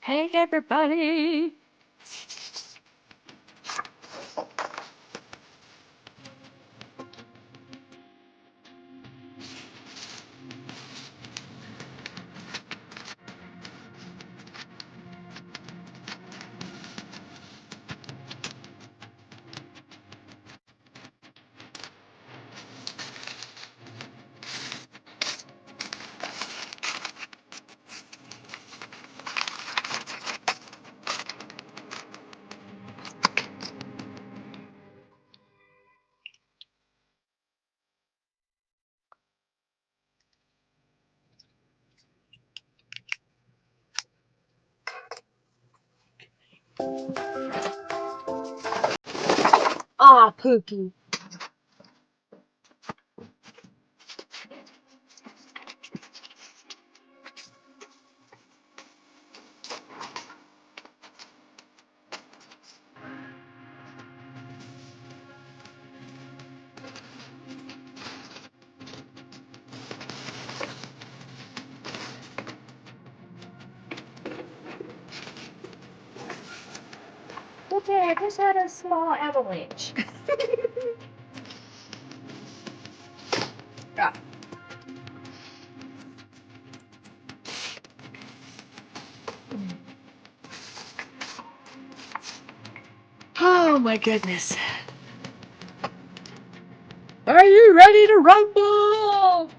Hey everybody! Ah, Pookie. Okay, I just had a small avalanche. Ah. Oh my goodness. Are you ready to rumble?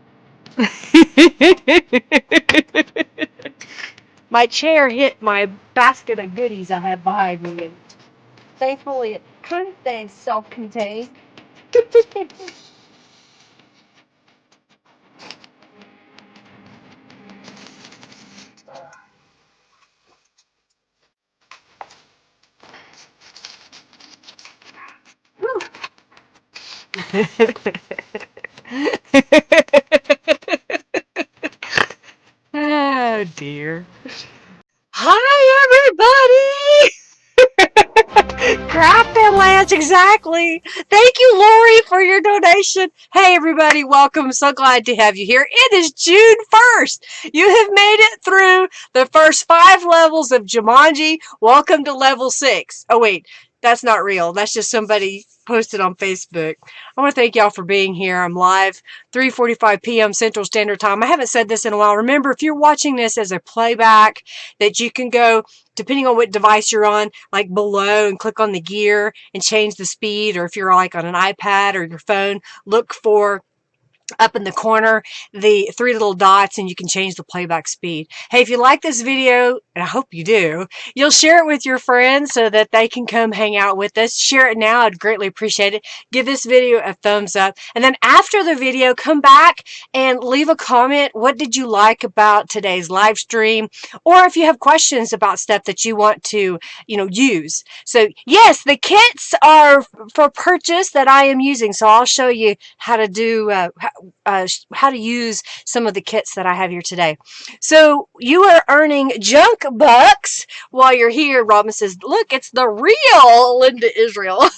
My chair hit my basket of goodies I have behind me, and thankfully it kind of stays self-contained. Oh dear. Hi everybody! Craft and Lance, exactly. Thank you, Lori, for your donation. Hey everybody, welcome. So glad to have you here. It is June 1st. You have made it through the first 5 levels of Jumanji. Welcome to level 6. Oh wait, that's not real. That's just somebody posted on Facebook. I want to thank y'all for being here. I'm live 3:45 p.m. Central Standard Time. I haven't said this in a while. Remember, if you're watching this as a playback, that you can go, depending on what device you're on, like below and click on the gear and change the speed, or if you're like on an iPad or your phone, look for up in the corner the 3 little dots and you can change the playback speed. Hey, if you like this video, and I hope you do, you'll share it with your friends so that they can come hang out with us. Share it now. I'd greatly appreciate it. Give this video a thumbs up. And then after the video, come back and leave a comment. What did you like about today's live stream? Or if you have questions about stuff that you want to, use. So yes, the kits are for purchase that I am using. So I'll show you how to do, how to use some of the kits that I have here today. So you are earning junk bucks while you're here. Robin says, look, it's the real Linda Israel.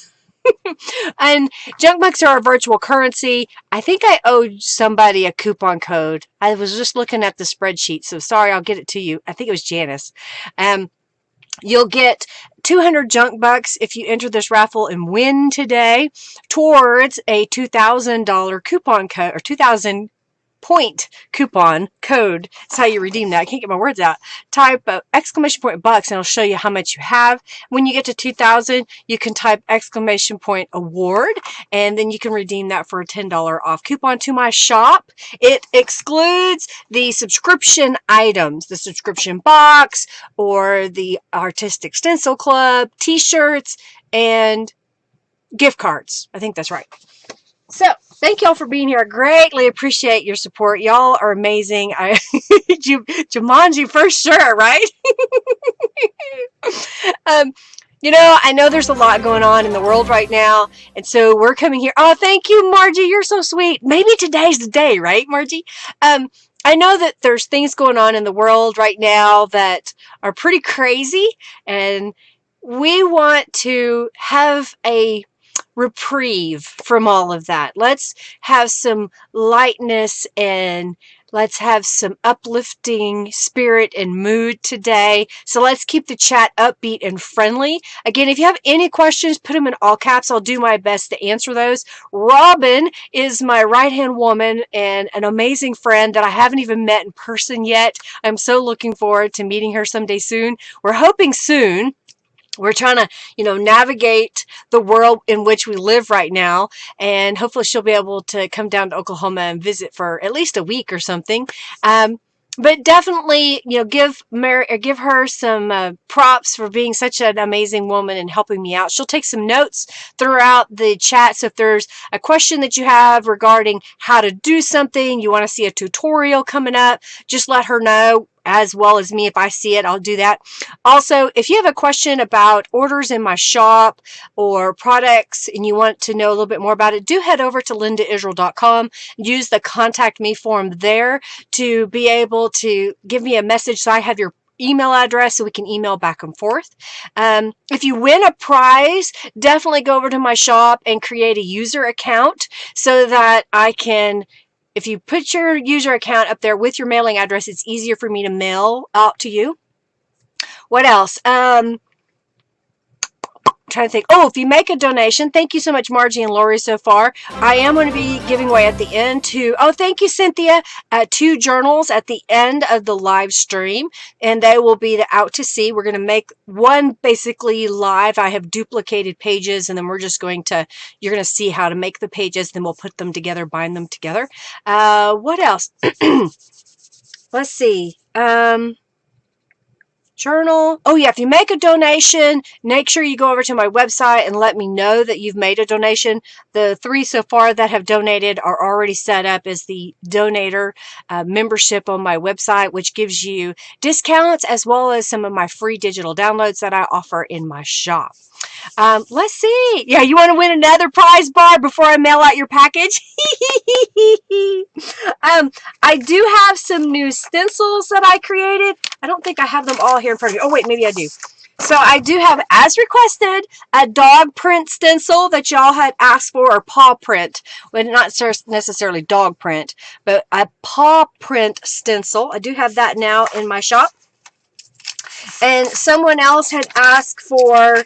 And junk bucks are a virtual currency. I think I owed somebody a coupon code. I was just looking at the spreadsheet, so sorry, I'll get it to you. I think it was Janice. You'll get 200 junk bucks if you enter this raffle and win today towards a $2,000 coupon code, or 2,000 point coupon code. That's how you redeem that. I can't get my words out. Type exclamation point bucks and it'll show you how much you have. When you get to 2,000, you can type exclamation point award and then you can redeem that for a $10 off coupon to my shop. It excludes the subscription items, the subscription box or the artistic stencil club, t-shirts, and gift cards. I think that's right. So, thank y'all for being here. I greatly appreciate your support. Y'all are amazing. Jumanji for sure, right? I know there's a lot going on in the world right now, and so we're coming here. Oh, thank you, Margie. You're so sweet. Maybe today's the day, right, Margie? I know that there's things going on in the world right now that are pretty crazy, and we want to have a reprieve from all of that. Let's have some lightness and Let's have some uplifting spirit and mood today. So let's keep the chat upbeat and friendly. Again, if you have any questions, put them in all caps. I'll do my best to answer those. Robin is my right-hand woman and an amazing friend that I haven't even met in person yet. I'm so looking forward to meeting her someday soon. We're hoping soon. We're trying to, navigate the world in which we live right now, and hopefully she'll be able to come down to Oklahoma and visit for at least a week or something. But definitely, give her some props for being such an amazing woman and helping me out. She'll take some notes throughout the chat. So if there's a question that you have regarding how to do something, you want to see a tutorial coming up, just let her know. As well as me, if I see it, I'll do that. Also, if you have a question about orders in my shop or products and you want to know a little bit more about it, do head over to lindaisrael.com. Use the contact me form there to be able to give me a message so I have your email address so we can email back and forth. If you win a prize, definitely go over to my shop and create a user account so that I can, if you put your user account up there with your mailing address, it's easier for me to mail out to you. What else? Trying to think. Oh, if you make a donation, thank you so much, Margie and Lori, so far. I am going to be giving away at the end thank you, Cynthia, 2 journals at the end of the live stream, and they will be the out to sea. We're going to make one basically live. I have duplicated pages, and then you're going to see how to make the pages, then we'll put them together, bind them together. What else? Let's see. Journal. Oh yeah, if you make a donation, make sure you go over to my website and let me know that you've made a donation. The 3 so far that have donated are already set up as the donator membership on my website, which gives you discounts as well as some of my free digital downloads that I offer in my shop. Let's see. Yeah, you want to win another prize, Barb, before I mail out your package? I do have some new stencils that I created. I don't think I have them all here in front of me. Oh, wait, maybe I do. So I do have, as requested, a dog print stencil that y'all had asked for, or paw print. Well, not necessarily dog print, but a paw print stencil. I do have that now in my shop. And someone else had asked for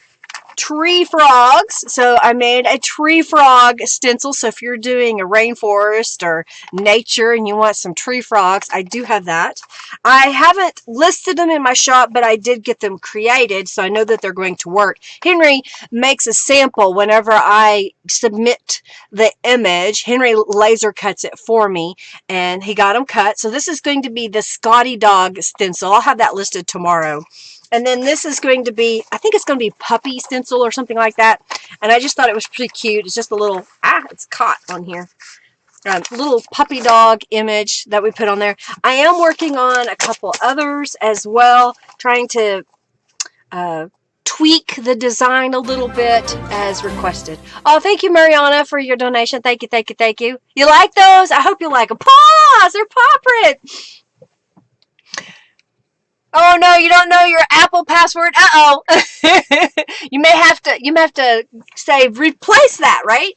tree frogs, so I made a tree frog stencil. So if you're doing a rainforest or nature and you want some tree frogs, I do have that. I haven't listed them in my shop, but I did get them created, so I know that they're going to work. Henry makes a sample whenever I submit the image. Henry laser cuts it for me, and he got them cut. So this is going to be the Scotty Dog stencil. I'll have that listed tomorrow. And then this is going to be, I think it's going to be puppy stencil or something like that. And I just thought it was pretty cute. It's just a little, it's caught on here. Little puppy dog image that we put on there. I am working on a couple others as well, trying to tweak the design a little bit as requested. Oh, thank you, Mariana, for your donation. Thank you, thank you, thank you. You like those? I hope you like them. Paws! They're paw print. Oh no, you don't know your Apple password. Uh-oh. you may have to say replace that, right?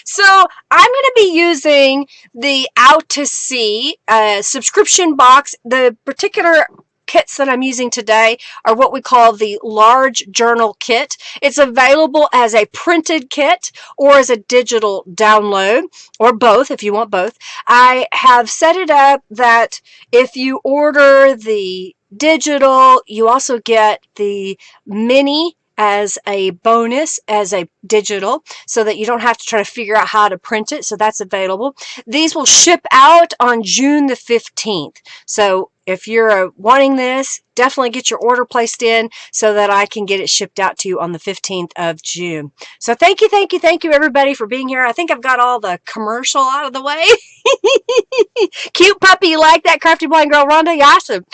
So I'm going to be using the Out to Sea subscription box. The particular kits that I'm using today are what we call the large journal kit. It's available as a printed kit or as a digital download, or both if you want both. I have set it up that if you order the digital, you also get the mini as a bonus as a digital, so that you don't have to try to figure out how to print it. So that's available. These will ship out on June the 15th. So if you're wanting this, definitely get your order placed in so that I can get it shipped out to you on the 15th of June. So thank you, thank you, thank you, everybody, for being here. I think I've got all the commercial out of the way. Cute puppy, you like that, Crafty Blind Girl Rhonda? Awesome.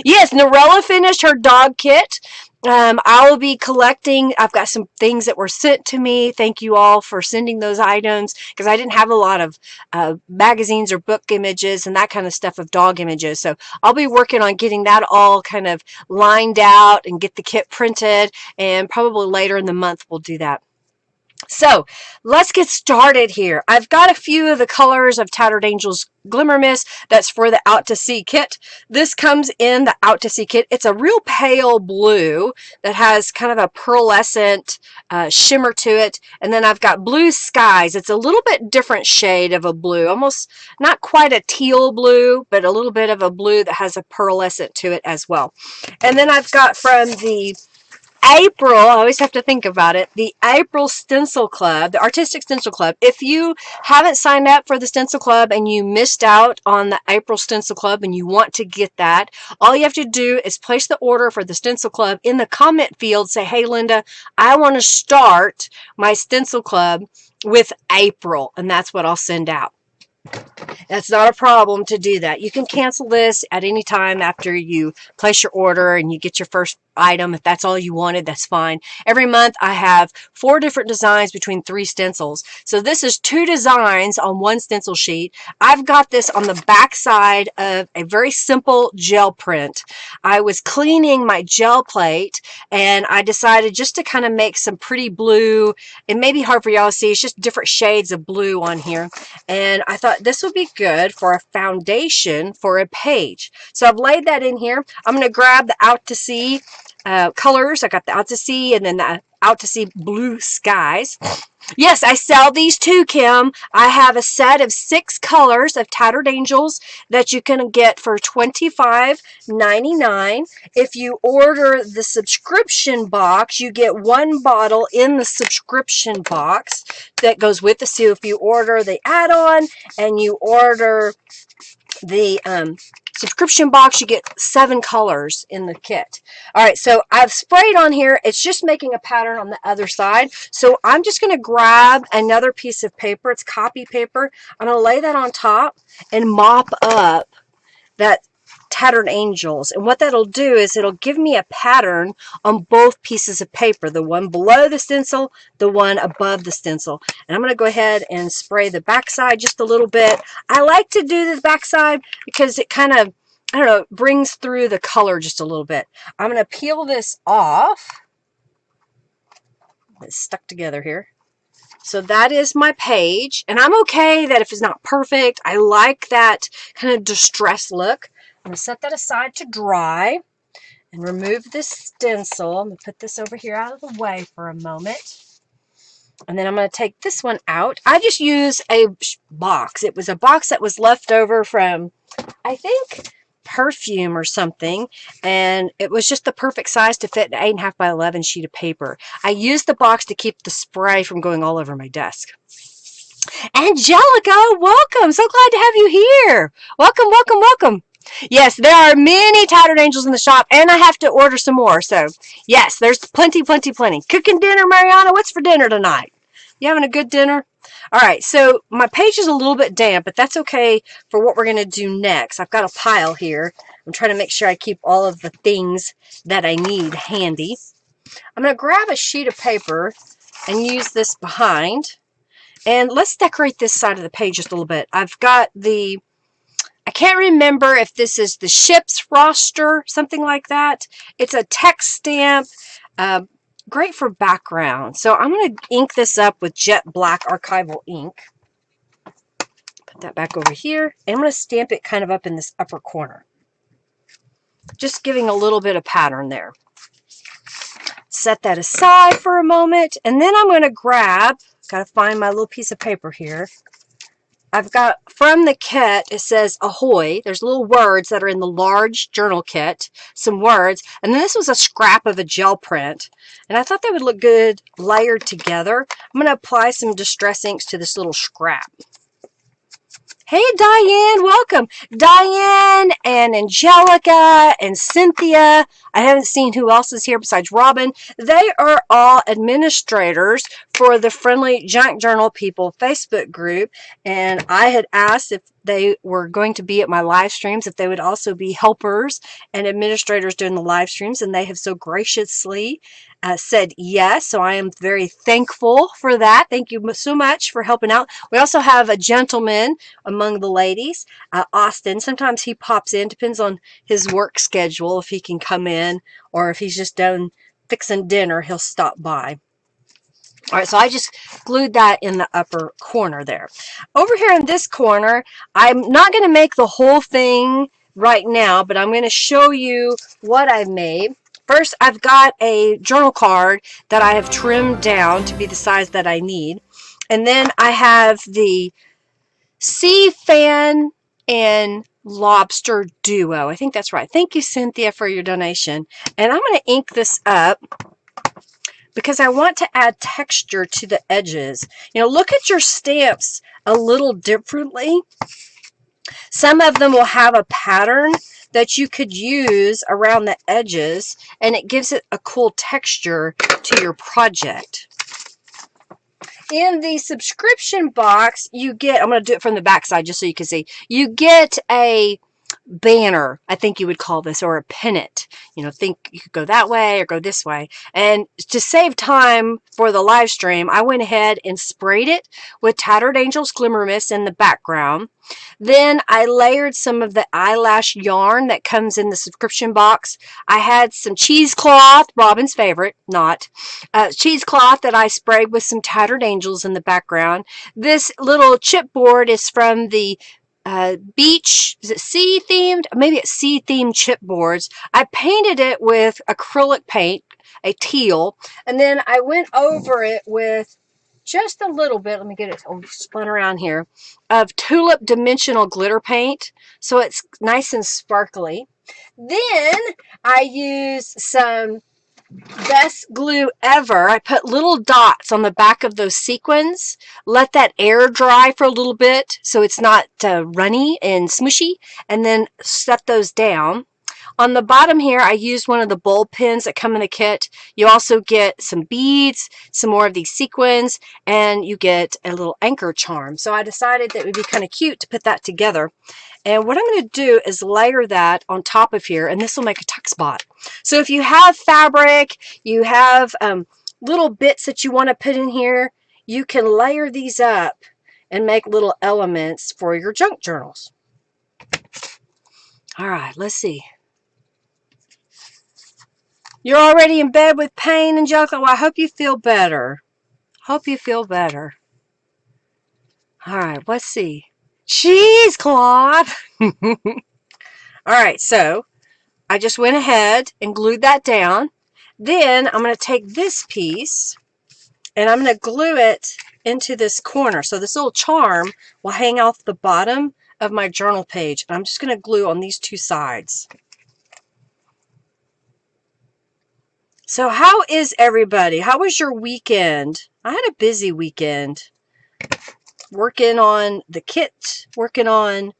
Yes, Norella finished her dog kit. I will be collecting. I've got some things that were sent to me. Thank you all for sending those items, because I didn't have a lot of magazines or book images and that kind of stuff of dog images. So I'll be working on getting that all kind of lined out and get the kit printed, and probably later in the month we'll do that. So let's get started here. I've got a few of the colors of Tattered Angels Glimmer Mists. That's for the Out to Sea kit. This comes in the Out to Sea kit. It's a real pale blue that has kind of a pearlescent shimmer to it. And then I've got Blue Skies. It's a little bit different shade of a blue, almost not quite a teal blue, but a little bit of a blue that has a pearlescent to it as well. And then I've got from the April, I always have to think about it, the April Stencil Club, the Artistic Stencil Club. If you haven't signed up for the Stencil Club and you missed out on the April Stencil Club and you want to get that, all you have to do is place the order for the Stencil Club in the comment field. Say, hey, Linda, I want to start my Stencil Club with April, and that's what I'll send out. That's not a problem to do that. You can cancel this at any time after you place your order and you get your first item. If that's all you wanted, that's fine. Every month I have 4 different designs between 3 stencils. So this is 2 designs on 1 stencil sheet. I've got this on the back side of a very simple gel print. I was cleaning my gel plate and I decided just to kind of make some pretty blue. It may be hard for y'all to see. It's just different shades of blue on here. And I thought this would be good for a foundation for a page. So I've laid that in here. I'm going to grab the Out to Sea colors. I got the Out to Sea and then the Out to Sea Blue Skies. Yes, I sell these too, Kim. I have a set of 6 colors of Tattered Angels that you can get for $25.99. If you order the subscription box, you get 1 bottle in the subscription box that goes with the. So if you order the add-on and you order the subscription box, you get 7 colors in the kit. All right, so I've sprayed on here. It's just making a pattern on the other side. So I'm just going to grab another piece of paper. It's copy paper. I'm going to lay that on top and mop up that Tattered Angels. And what that'll do is it'll give me a pattern on both pieces of paper, the one below the stencil, the one above the stencil. And I'm going to go ahead and spray the backside just a little bit. I like to do the backside because it kind of, I don't know, brings through the color just a little bit. I'm going to peel this off. It's stuck together here. So that is my page, and I'm okay that if it's not perfect. I like that kind of distressed look. I'm going to set that aside to dry and remove this stencil. I'm going to put this over here out of the way for a moment. And then I'm going to take this one out. I just use a box. It was a box that was left over from, I think, perfume or something, and it was just the perfect size to fit an 8.5 by 11 sheet of paper. I used the box to keep the spray from going all over my desk. Angelica, welcome. So glad to have you here. Welcome, welcome, welcome. Yes, there are many Tattered Angels in the shop, and I have to order some more. So, yes, there's plenty, plenty, plenty. Cooking dinner, Mariana? What's for dinner tonight? You having a good dinner? All right, so my page is a little bit damp, but that's okay for what we're going to do next. I've got a pile here. I'm trying to make sure I keep all of the things that I need handy. I'm going to grab a sheet of paper and use this behind. And let's decorate this side of the page just a little bit. I've got the, I can't remember if this is the ship's roster, something like that. It's a text stamp. Great for background. So I'm going to ink this up with jet black archival ink. Put that back over here. And I'm going to stamp it kind of up in this upper corner. Just giving a little bit of pattern there. Set that aside for a moment. And then I'm going to grab, got to find my little piece of paper here. I've got from the kit, it says ahoy. There's little words that are in the large journal kit, some words. And then this was a scrap of a gel print. And I thought they would look good layered together. I'm going to apply some Distress inks to this little scrap. Hey, Diane, welcome. Diane and Angelica and Cynthia. I haven't seen who else is here besides Robin. They are all administrators for the Friendly Junk Journal People Facebook group. And I had asked if they were going to be at my live streams, if they would also be helpers and administrators during the live streams. And they have so graciously said yes. So I am very thankful for that. Thank you so much for helping out. We also have a gentleman among the ladies, Austin. Sometimes he pops in, depends on his work schedule, if he can come in, or if he's just done fixing dinner, he'll stop by. All right, so I just glued that in the upper corner there. Over here in this corner, I'm not going to make the whole thing right now, but I'm going to show you what I've made. First, I've got a journal card that I have trimmed down to be the size that I need. And then I have the sea fan and lobster duo. I think that's right. Thank you, Cynthia, for your donation. And I'm going to ink this up because I want to add texture to the edges. You know, look at your stamps a little differently. Some of them will have a pattern that you could use around the edges, and it gives it a cool texture to your project. In the subscription box, you get, I'm going to do it from the back side just so you can see, you get a banner, I think you would call this, or a pennant. You know, think you could go that way or go this way. And to save time for the live stream, I went ahead and sprayed it with Tattered Angels Glimmer Mists in the background. Then I layered some of the eyelash yarn that comes in the subscription box. I had some cheesecloth, Robin's favorite, not cheesecloth that I sprayed with some Tattered Angels in the background. This little chipboard is from the beach, is it sea themed? Maybe it's sea themed chipboards. I painted it with acrylic paint, a teal, and then I went over it with just a little bit, let me get it spun around here, of tulip dimensional glitter paint, so it's nice and sparkly. Then I used some best glue ever. I put little dots on the back of those sequins, let that air dry for a little bit so it's not runny and smushy, and then set those down. On the bottom here, I used one of the bulb pins that come in the kit. You also get some beads, some more of these sequins, and you get a little anchor charm. So I decided that it would be kind of cute to put that together. And what I'm going to do is layer that on top of here, and this will make a tuck spot. So if you have fabric, you have little bits that you want to put in here, you can layer these up and make little elements for your junk journals. All right, let's see. You're already in bed with pain, Angelica? Well, I hope you feel better. Hope you feel better. All right, let's see. Cheesecloth. All right, so I just went ahead and glued that down. Then I'm going to take this piece and I'm going to glue it into this corner. So this little charm will hang off the bottom of my journal page. And I'm just going to glue on these two sides. So how is everybody? How was your weekend? I had a busy weekend. Working on the kit, working on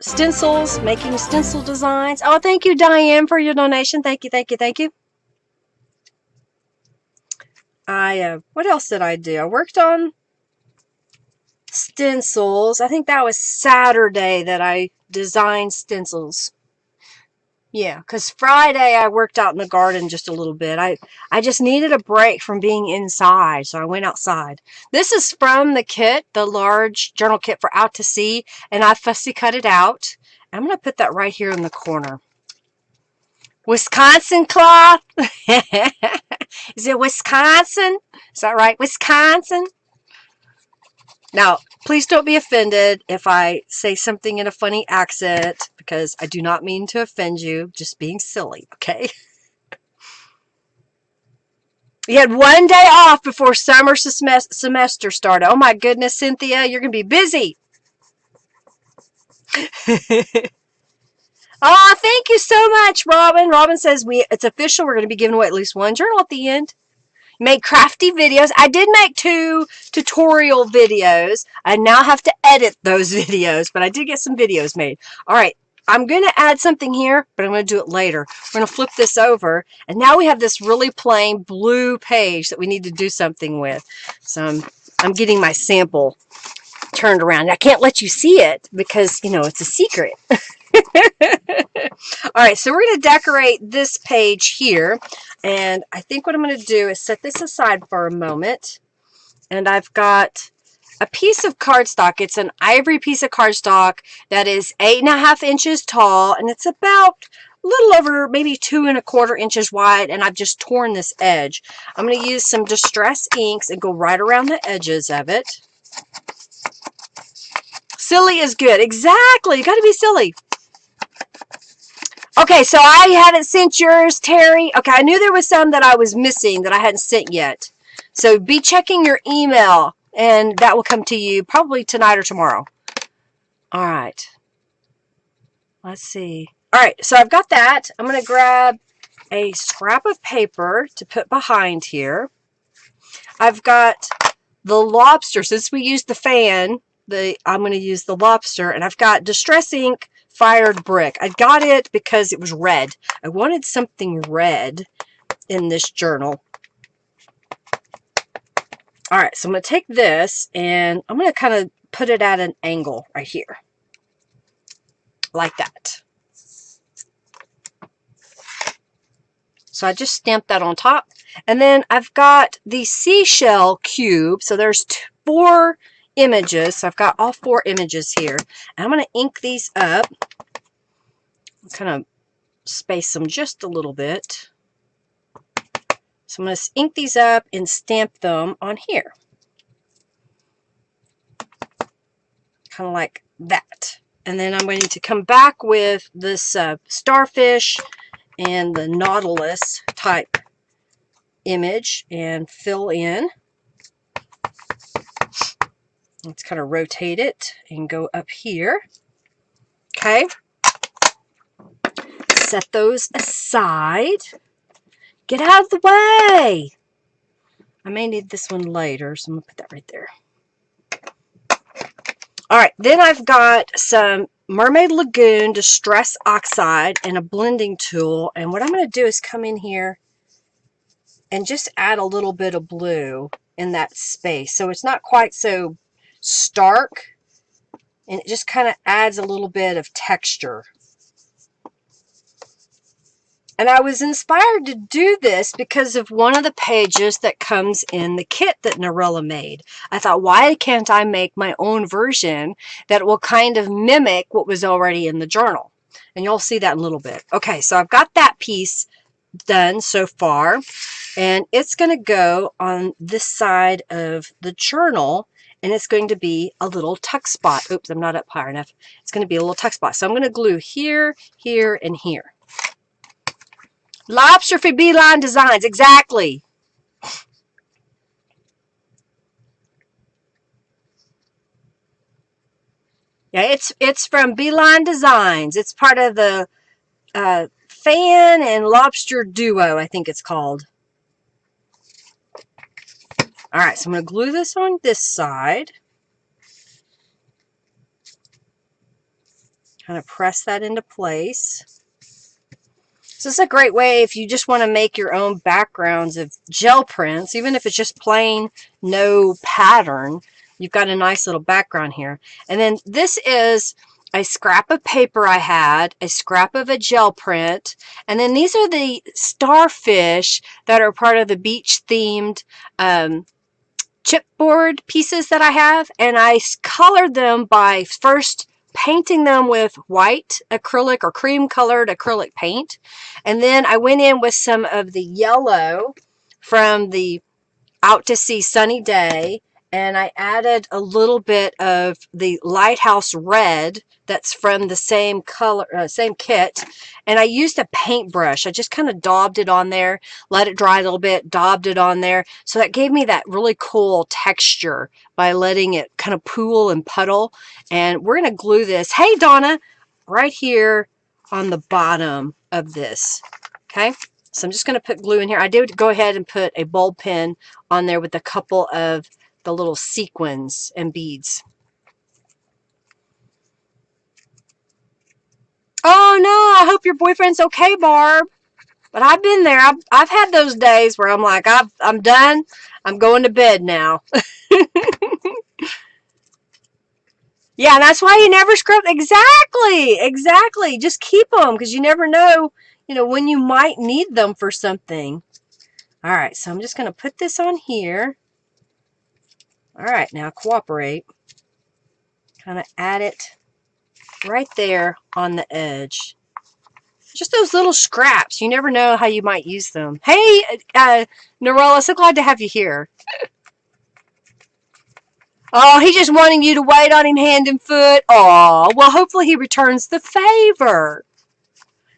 stencils, making stencil designs. Oh, thank you, Diane, for your donation. Thank you, thank you, thank you. What else did I do? I worked on stencils. I think that was Saturday that I designed stencils. Yeah, because Friday I worked out in the garden just a little bit. I just needed a break from being inside, so I went outside. This is from the kit, the large journal kit for Out to Sea, and I fussy cut it out. I'm going to put that right here in the corner. Wisconsin cloth. Is it Wisconsin? Is that right? Wisconsin? Now, please don't be offended if I say something in a funny accent, because I do not mean to offend you, just being silly, okay? You had one day off before summer semester started. Oh my goodness, Cynthia, you're going to be busy. Oh, thank you so much, Robin. Robin says it's official. We're going to be giving away at least one journal at the end. Make crafty videos. I did make 2 tutorial videos. I now have to edit those videos, but I did get some videos made. All right, I'm going to add something here, but I'm going to do it later. We're going to flip this over, and now we have this really plain blue page that we need to do something with. So I'm getting my sample turned around. I can't let you see it because, you know, it's a secret. All right, so we're going to decorate this page here, and I think what I'm going to do is set this aside for a moment, and I've got a piece of cardstock. It's an ivory piece of cardstock that is 8.5 inches tall, and it's about a little over maybe 2.25 inches wide, and I've just torn this edge. I'm going to use some Distress inks and go right around the edges of it. Silly is good. Exactly. You got to be silly. Okay, so I haven't sent yours, Terry. Okay, I knew there was some that I was missing that I hadn't sent yet. So be checking your email, and that will come to you probably tonight or tomorrow. All right. Let's see. All right, so I've got that. I'm going to grab a scrap of paper to put behind here. I've got the lobster. Since we used the fan, I'm going to use the lobster, and I've got Distress ink Fired Brick. I got it because it was red. I wanted something red in this journal. All right, so I'm going to take this, and I'm going to kind of put it at an angle right here. Like that. So I just stamped that on top. And then I've got the seashell cube. So there's 4 images. So I've got all 4 images here. And I'm going to ink these up. Kind of space them just a little bit. So I'm going to ink these up and stamp them on here. Kind of like that. And then I'm going to come back with this starfish and the Nautilus type image and fill in. Let's kind of rotate it and go up here. Okay. Set those aside. Get out of the way. I may need this one later, so I'm going to put that right there. All right, then I've got some Mermaid Lagoon Distress Oxide and a blending tool. And what I'm going to do is come in here and just add a little bit of blue in that space. So it's not quite so stark, and it just kind of adds a little bit of texture. And I was inspired to do this because of one of the pages that comes in the kit that Narella made. I thought, why can't I make my own version that will kind of mimic what was already in the journal? And you'll see that in a little bit. Okay, so I've got that piece done so far, and it's going to go on this side of the journal, and it's going to be a little tuck spot. Oops, I'm not up high enough. It's going to be a little tuck spot. So I'm going to glue here, here, and here. Lobster for Beeline Designs, exactly. Yeah, it's from Beeline Designs. It's part of the Fan and Lobster Duo, I think it's called. All right, so I'm going to glue this on this side. Kind of press that into place. So this is a great way if you just want to make your own backgrounds of gel prints, even if it's just plain no pattern. You've got a nice little background here. And then this is a scrap of paper I had, a scrap of a gel print, and then these are the starfish that are part of the beach themed chipboard pieces that I have, and I colored them by first painting them with white acrylic or cream colored acrylic paint, and then I went in with some of the yellow from the Out to Sea Sunny Day, and I added a little bit of the Lighthouse Red that's from the same color, same kit, and I used a paintbrush. I just kind of daubed it on there, let it dry a little bit, daubed it on there, so that gave me that really cool texture by letting it kind of pool and puddle. And we're going to glue this, hey Donna, right here on the bottom of this. Okay, so I'm just going to put glue in here. I did go ahead and put a ball pen on there with a couple of the little sequins and beads. Oh no, I hope your boyfriend's okay, Barb. But I've been there. I've had those days where I'm like, I'm done. I'm going to bed now. Yeah, that's why you never scrub. Exactly, exactly. Just keep them because you never know, when you might need them for something. All right, so I'm just going to put this on here. All right, now cooperate. Kind of add it right there on the edge. Just those little scraps. You never know how you might use them. Hey, Norella, so glad to have you here. Oh, he's just wanting you to wait on him hand and foot. Oh, well, hopefully he returns the favor.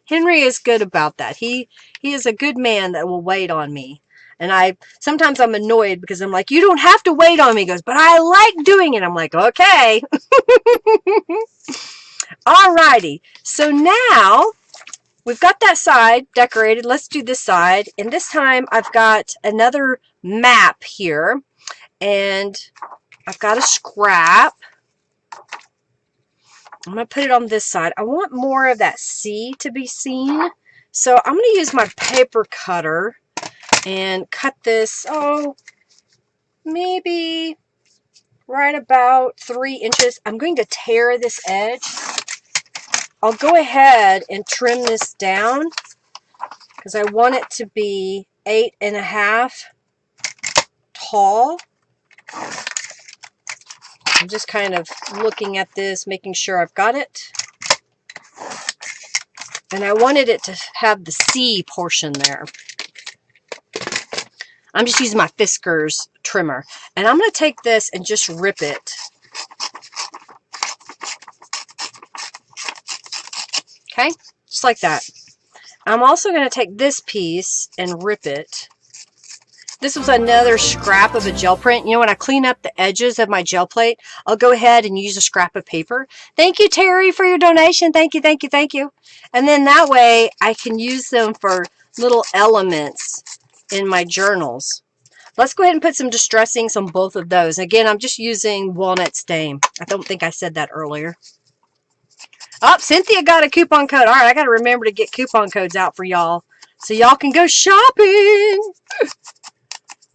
Henry is good about that. He is a good man that will wait on me. And sometimes I'm annoyed because I'm like, you don't have to wait on me. He goes, but I like doing it. I'm like, okay. Alrighty. So now we've got that side decorated. Let's do this side. And this time I've got another map here. And I've got a scrap. I'm going to put it on this side. I want more of that sea to be seen. So I'm going to use my paper cutter and cut this, maybe right about 3 inches. I'm going to tear this edge. I'll go ahead and trim this down because I want it to be 8.5 tall. I'm just kind of looking at this, making sure I've got it. And I wanted it to have the C portion there. I'm just using my Fiskars trimmer. And I'm going to take this and just rip it. Okay? Just like that. I'm also going to take this piece and rip it. This was another scrap of a gel print. You know, when I clean up the edges of my gel plate, I'll go ahead and use a scrap of paper. Thank you, Terry, for your donation. Thank you, thank you, thank you. And then that way I can use them for little elements in my journals. Let's go ahead and put some distressings on both of those. Again, I'm just using walnut stain. I don't think I said that earlier. Oh, Cynthia got a coupon code. All right, I got to remember to get coupon codes out for y'all so y'all can go shopping.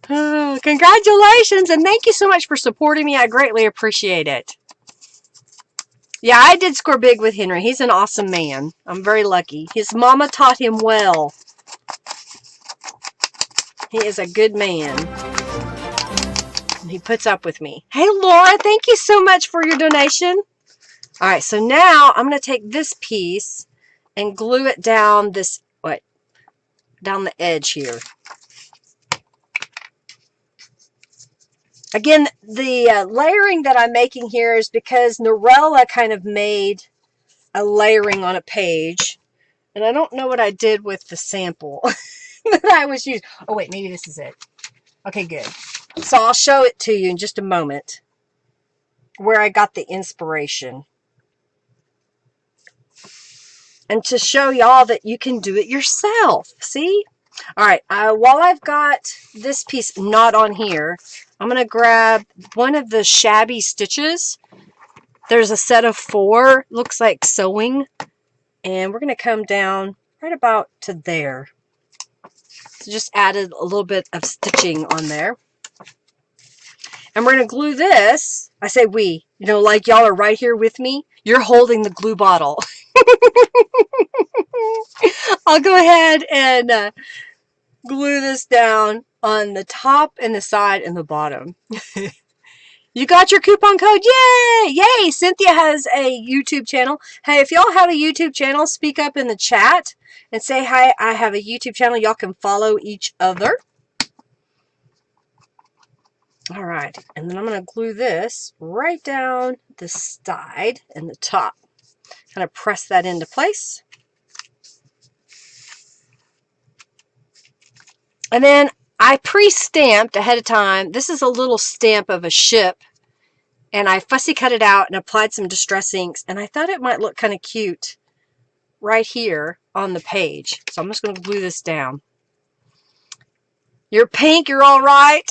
Congratulations, and thank you so much for supporting me. I greatly appreciate it. Yeah, I did score big with Henry. He's an awesome man. I'm very lucky. His mama taught him well. He is a good man. And he puts up with me. Hey, Laura, thank you so much for your donation. All right, so now I'm going to take this piece and glue it down down the edge here. Again, the layering that I'm making here is because Norella kind of made a layering on a page. And I don't know what I did with the sample that I was using. Oh, wait, maybe this is it. Okay, good. So I'll show it to you in just a moment where I got the inspiration. And to show y'all that you can do it yourself. See? All right, while I've got this piece not on here, I'm going to grab one of the shabby stitches. There's a set of 4, looks like sewing. And we're going to come down right about to there. So just added a little bit of stitching on there. And we're going to glue this. I say we, you know, like y'all are right here with me. You're holding the glue bottle. I'll go ahead and glue this down on the top and the side and the bottom. You got your coupon code? Yay! Yay! Cynthia has a YouTube channel. Hey, if y'all have a YouTube channel, speak up in the chat and say, hi, I have a YouTube channel. Y'all can follow each other. All right, and then I'm going to glue this right down the side and the top. Kind of press that into place. And then I pre-stamped ahead of time. This is a little stamp of a ship. And I fussy cut it out and applied some distress inks. And I thought it might look kind of cute right here on the page. So I'm just going to glue this down. You're pink. You're all right.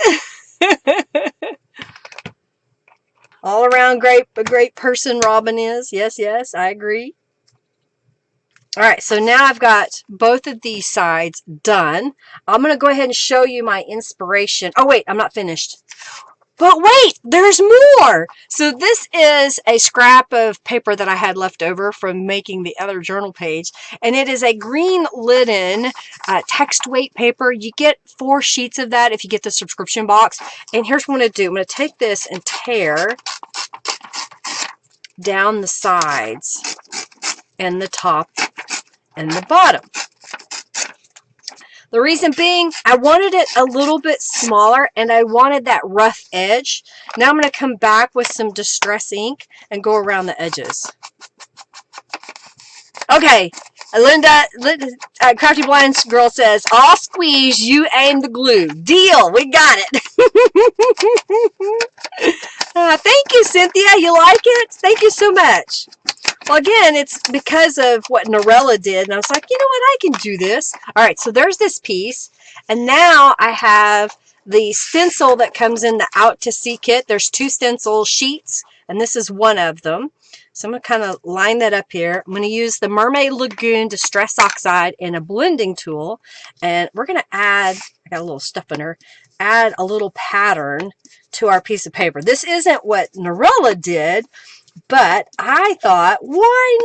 All around a great person Robin is. Yes, yes, I agree. All right, so now I've got both of these sides done. I'm going to go ahead and show you my inspiration. Oh, wait, I'm not finished. But wait, there's more! So this is a scrap of paper that I had left over from making the other journal page, and it is a green linen text weight paper. You get 4 sheets of that if you get the subscription box. And here's what I'm going to do. I'm going to take this and tear down the sides and the top and the bottom. The reason being, I wanted it a little bit smaller and I wanted that rough edge. Now I'm going to come back with some distress ink and go around the edges. Okay, Linda Crafty Blinds Girl says, "I'll squeeze, you aim the glue." Deal, we got it. Thank you, Cynthia. You like it? Thank you so much. Well, again, it's because of what Norella did, and I was like, you know what, I can do this. All right, so there's this piece, and now I have the stencil that comes in the Out to Sea kit. There's 2 stencil sheets, and this is one of them. So I'm going to kind of line that up here. I'm going to use the Mermaid Lagoon Distress Oxide and a blending tool, and we're going to add, I got a little stuff in her, add a little pattern to our piece of paper. This isn't what Norella did, but I thought, why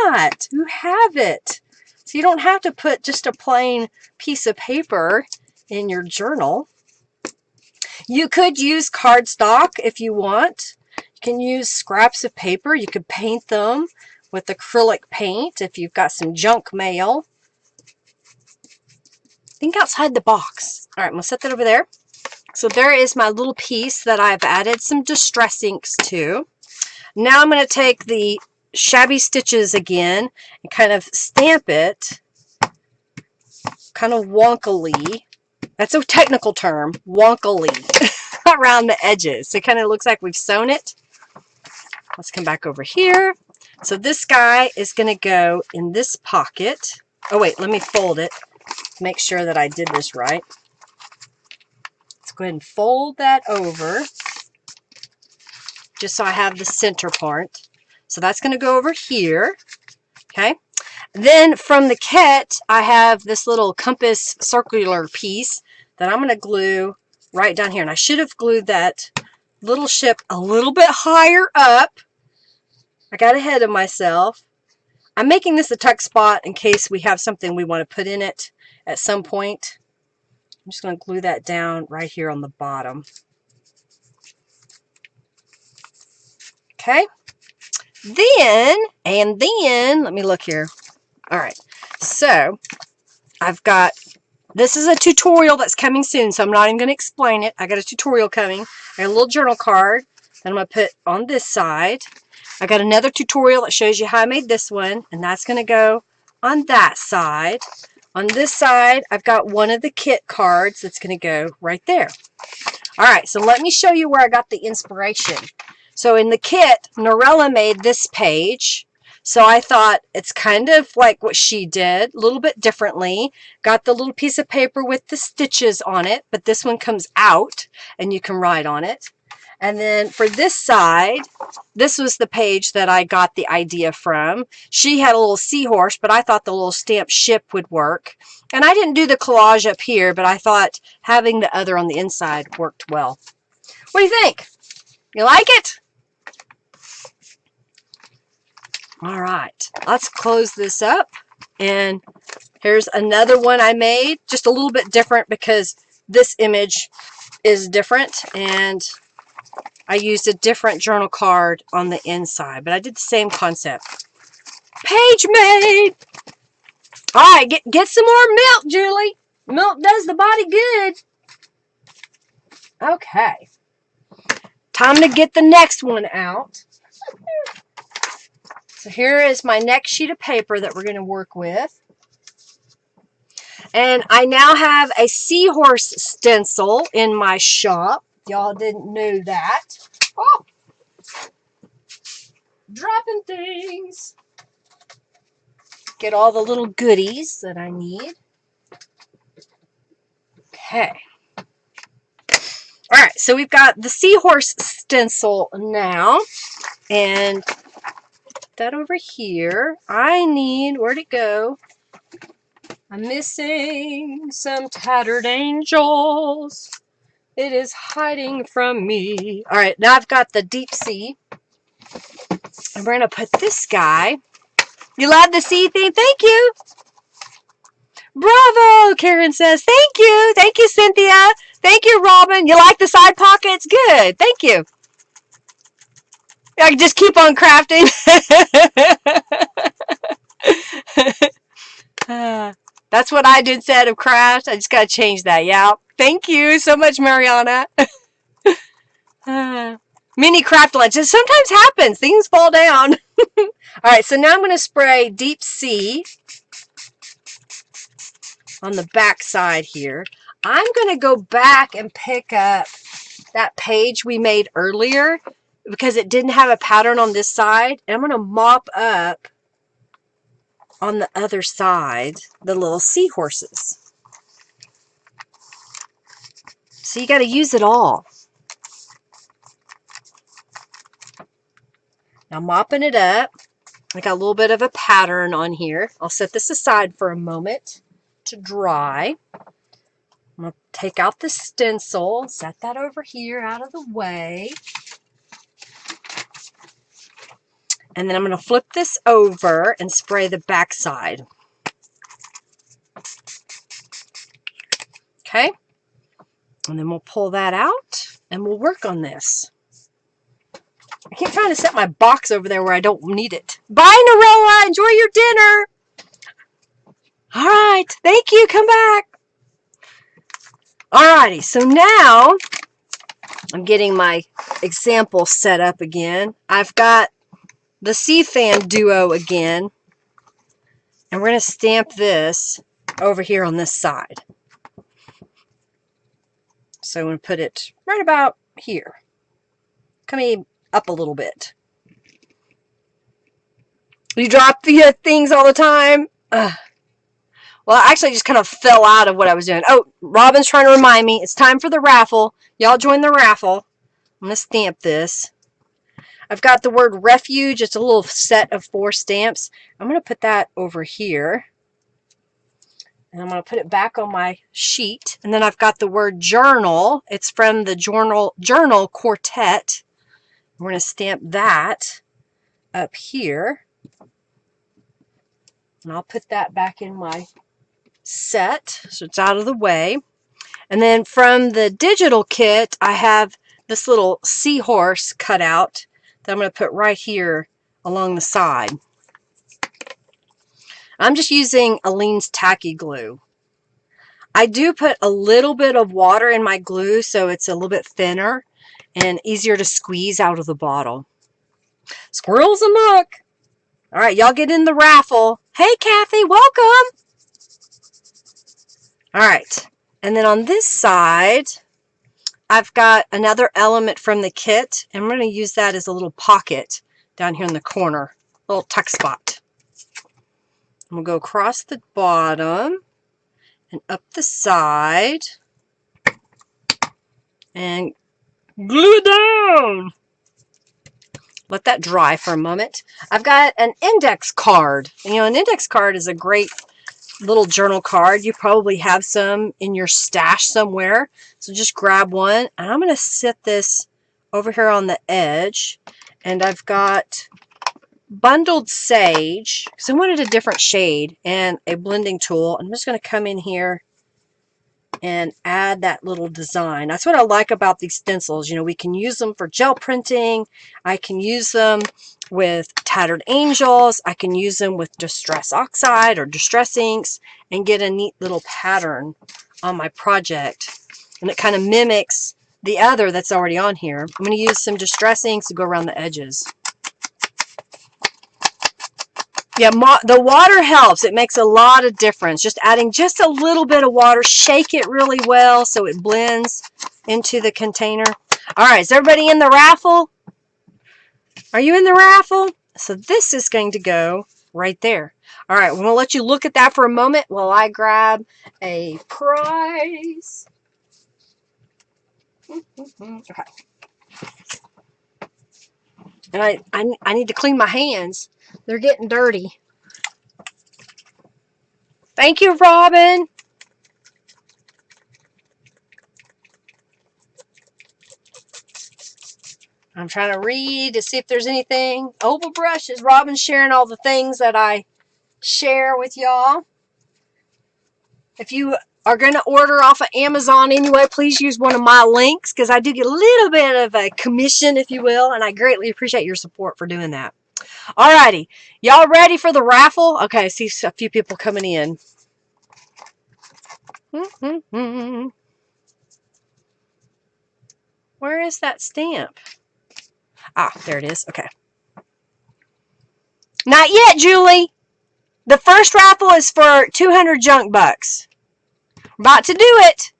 not? You have it. So you don't have to put just a plain piece of paper in your journal. You could use cardstock if you want. You can use scraps of paper. You could paint them with acrylic paint if you've got some junk mail. Think outside the box. All right, I'm going to set that over there. So there is my little piece that I've added some distress inks to. Now I'm going to take the Shabby Stitches again and kind of stamp it kind of wonkily. That's a technical term, wonkily, around the edges. So it kind of looks like we've sewn it. Let's come back over here. So this guy is going to go in this pocket. Oh wait, let me fold it. Make sure that I did this right. Let's go ahead and fold that over, just so I have the center part. So that's going to go over here. Okay. Then from the kit, I have this little compass circular piece that I'm going to glue right down here. And I should have glued that little ship a little bit higher up. I got ahead of myself. I'm making this a tuck spot in case we have something we want to put in it at some point. I'm just going to glue that down right here on the bottom. Okay. Then, let me look here. All right. So, I've got, this is a tutorial that's coming soon, so I'm not even going to explain it. I got a tutorial coming. I got a little journal card that I'm going to put on this side. I got another tutorial that shows you how I made this one, and that's going to go on that side. On this side, I've got one of the kit cards that's going to go right there. All right, so let me show you where I got the inspiration. So in the kit, Norella made this page. So I thought it's kind of like what she did, a little bit differently. Got the little piece of paper with the stitches on it, but this one comes out and you can write on it. And then for this side, this was the page that I got the idea from. She had a little seahorse, but I thought the little stamped ship would work. And I didn't do the collage up here, but I thought having the other on the inside worked well. What do you think? You like it? All right, let's close this up. And here's another one I made, just a little bit different because this image is different and I used a different journal card on the inside, but I did the same concept. Page made! All right, get some more milk, Julie. Milk does the body good. Okay. Time to get the next one out. So here is my next sheet of paper that we're going to work with. And I now have a seahorse stencil in my shop. Y'all didn't know that. Oh! Dropping things. Get all the little goodies that I need. Okay. All right, so we've got the seahorse stencil now. And that over here. I need, where'd it go? I'm missing some tattered angels. It is hiding from me. All right, now I've got the deep sea. And we're going to put this guy. You love the sea theme? Thank you. Bravo, Karen says. Thank you. Thank you, Cynthia. Thank you, Robin. You like the side pockets? Good. Thank you. I can just keep on crafting. That's what I did instead of craft. I just got to change that. Yeah. Thank you so much, Mariana. Mini craft lunch. It sometimes happens. Things fall down. All right, so now I'm going to spray Deep Sea on the back side here. I'm going to go back and pick up that page we made earlier because it didn't have a pattern on this side. And I'm going to mop up on the other side the little seahorses. So you got to use it all. Now mopping it up. I got a little bit of a pattern on here. I'll set this aside for a moment to dry. I'm going to take out the stencil, set that over here out of the way. And then I'm going to flip this over and spray the back side. Okay. And then we'll pull that out and we'll work on this. I keep trying to set my box over there where I don't need it. Bye, Norella. Enjoy your dinner. All right. Thank you. Come back. Alrighty, so now I'm getting my example set up again. I've got the Sea Fan Duo again, and we're going to stamp this over here on this side. So I'm going to put it right about here, coming up a little bit. You drop the things all the time. Ugh. Well, I actually just kind of fell out of what I was doing. Oh, Robin's trying to remind me. It's time for the raffle. Y'all join the raffle. I'm going to stamp this. I've got the word refuge. It's a little set of 4 stamps. I'm going to put that over here. And I'm going to put it back on my sheet. And then I've got the word journal. It's from the Journal Quartet. We're going to stamp that up here. And I'll put that back in my set so it's out of the way. And then from the digital kit, I have this little seahorse cut out that I'm going to put right here along the side. I'm just using Aleene's tacky glue. I do put a little bit of water in my glue so it's a little bit thinner and easier to squeeze out of the bottle. Squirrels amok. All right, y'all get in the raffle. Hey, Kathy, welcome. All right, and then on this side, I've got another element from the kit, and I'm going to use that as a little pocket down here in the corner, a little tuck spot. We'll go across the bottom and up the side and glue it down. Let that dry for a moment. I've got an index card. You know, an index card is a great little journal card. You probably have some in your stash somewhere. So just grab one. And I'm going to set this over here on the edge. And I've got bundled sage, because I wanted a different shade, and a blending tool. I'm just going to come in here and add that little design. That's what I like about these stencils. You know, we can use them for gel printing. I can use them with Tattered Angels. I can use them with Distress Oxide or Distress Inks and get a neat little pattern on my project. And it kind of mimics the other that's already on here. I'm going to use some Distress Inks to go around the edges. Yeah, the water helps. It makes a lot of difference. Just adding just a little bit of water. Shake it really well so it blends into the container. All right, is everybody in the raffle? Are you in the raffle? So this is going to go right there. All right, we're going to let you look at that for a moment while I grab a prize. Okay. And I need to clean my hands. They're getting dirty. Thank you, Robin. I'm trying to read to see if there's anything. Oval brushes. Robin's sharing all the things that I share with y'all. If you are going to order off of Amazon anyway, please use one of my links because I do get a little bit of a commission, if you will, and I greatly appreciate your support for doing that. Alrighty, y'all ready for the raffle? Okay, I see a few people coming in. Where is that stamp? Ah, there it is. Okay. Not yet, Julie. The first raffle is for 200 junk bucks. About to do it.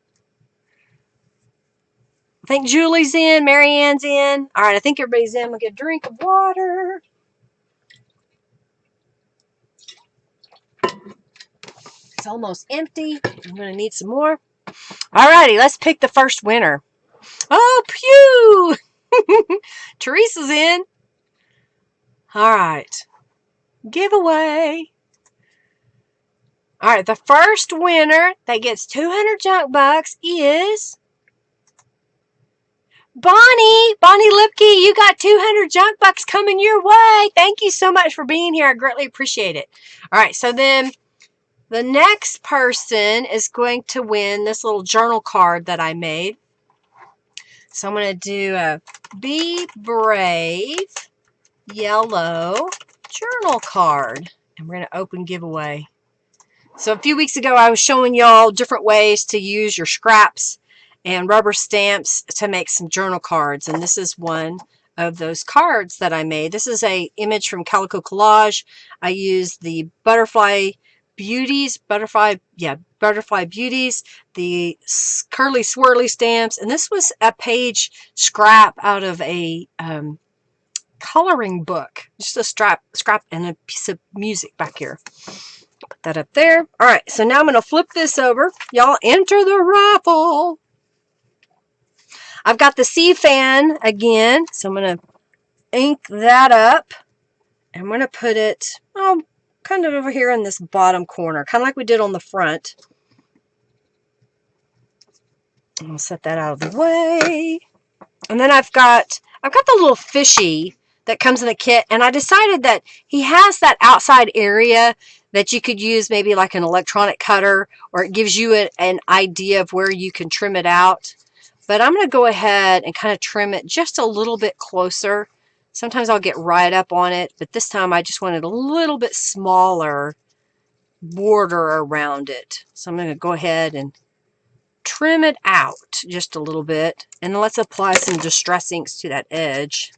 I think Julie's in. Marianne's in. All right, I think everybody's in. We'll get a drink of water. It's almost empty. I'm going to need some more. All righty, let's pick the first winner. Oh, pew! Teresa's in. All right. Giveaway. All right, the first winner that gets 200 junk bucks is Bonnie. Bonnie Lipke, you got 200 junk bucks coming your way. Thank you so much for being here. I greatly appreciate it. All right, so then the next person is going to win this little journal card that I made. So I'm going to do a Be Brave yellow journal card. And we're going to open giveaway. So a few weeks ago, I was showing y'all different ways to use your scraps and rubber stamps to make some journal cards. And this is one of those cards that I made. This is a image from Calico Collage. I used the Butterfly Beauties, the curly swirly stamps. And this was a page scrap out of a coloring book. Just a scrap and a piece of music back here. Put that up there. All right, so now I'm going to flip this over. Y'all enter the raffle. I've got the sea fan again, so I'm going to ink that up. I'm going to put it kind of over here in this bottom corner, kind of like we did on the front. I'll set that out of the way. And then I've got the little fishy that comes in the kit, and I decided that he has that outside area that you could use maybe like an electronic cutter, or it gives you an idea of where you can trim it out. But I'm going to go ahead and kind of trim it just a little bit closer. Sometimes I'll get right up on it, but this time I just wanted a little bit smaller border around it. So I'm going to go ahead and trim it out just a little bit, and then let's apply some Distress inks to that edge.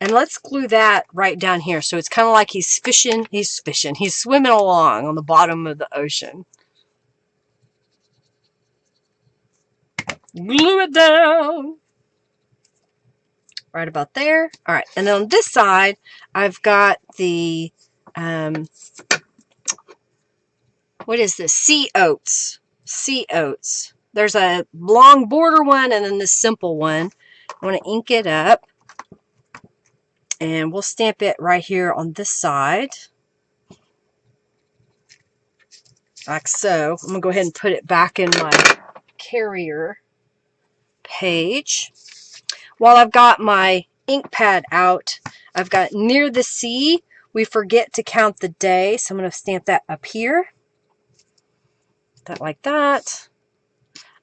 And let's glue that right down here. So it's kind of like he's swimming along on the bottom of the ocean. Glue it down. Right about there. All right, and then on this side, I've got the, what is this? Sea oats. Sea oats. There's a long border one and then this simple one. I want to ink it up. And we'll stamp it right here on this side. Like so. I'm going to go ahead and put it back in my carrier page. While I've got my ink pad out, I've got near the sea, we forget to count the day. So I'm going to stamp that up here. That like that.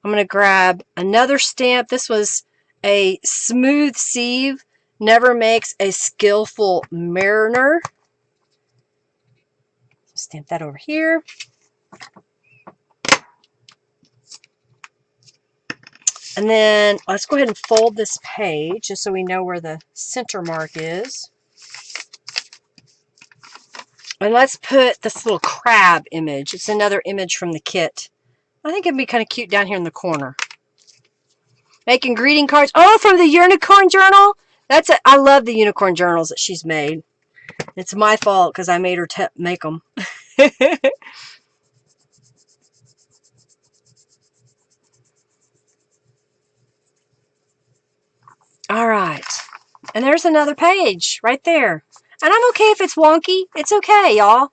I'm going to grab another stamp. This was a smooth sieve. Never makes a skillful mariner. Stamp that over here. And then let's go ahead and fold this page just so we know where the center mark is. And let's put this little crab image. It's another image from the kit. I think it'd be kind of cute down here in the corner. Making greeting cards. Oh, from the Unicorn Journal? I love the unicorn journals that she's made. It's my fault because I made her make them. All right. And there's another page right there. And I'm okay if it's wonky. It's okay, y'all.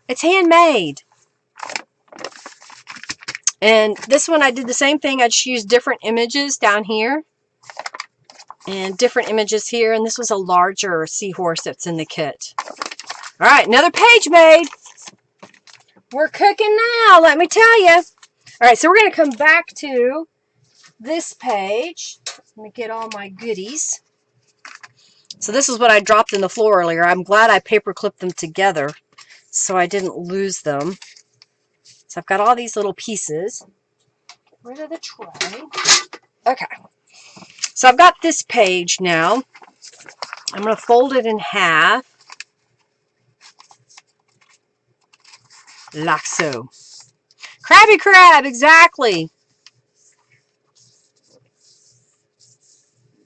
It's handmade. And this one I did the same thing. I just used different images down here and different images here. And this was a larger seahorse that's in the kit. All right, another page made. We're cooking now, let me tell you. All right, so we're going to come back to this page. Let me get all my goodies. So this is what I dropped in the floor earlier. I'm glad I paper clipped them together so I didn't lose them. So I've got all these little pieces. Get rid of the tray. Okay. So I've got this page now. I'm going to fold it in half. Like so. Crabby crab, exactly.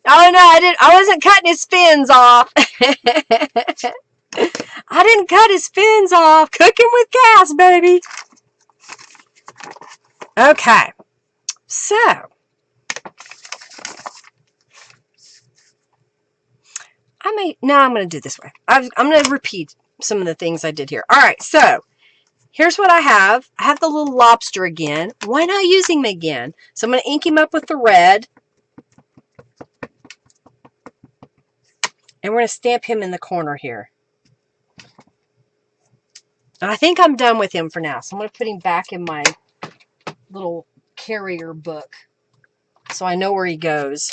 Oh no, I wasn't cutting his fins off. I didn't cut his fins off. Cooking with gas, baby. Okay. So I'm going to do it this way. I'm going to repeat some of the things I did here. All right, so here's what I have. I have the little lobster again. Why not using him again? So I'm going to ink him up with the red. And we're going to stamp him in the corner here. And I think I'm done with him for now. So I'm going to put him back in my little carrier book so I know where he goes.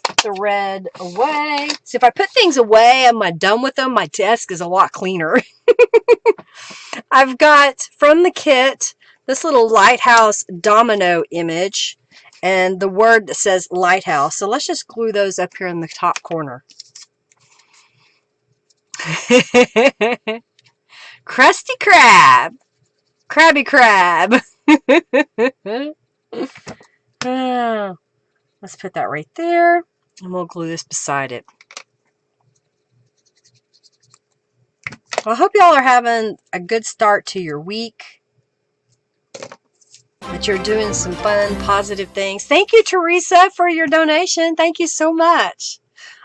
Put the red away. So if I put things away, am I done with them? My desk is a lot cleaner. I've got from the kit this little lighthouse domino image and the word that says lighthouse. So let's just glue those up here in the top corner. Krusty Krab. Krabby Crab. Let's put that right there and we'll glue this beside it. Well, I hope y'all are having a good start to your week. That you're doing some fun, positive things. Thank you, Teresa, for your donation. Thank you so much.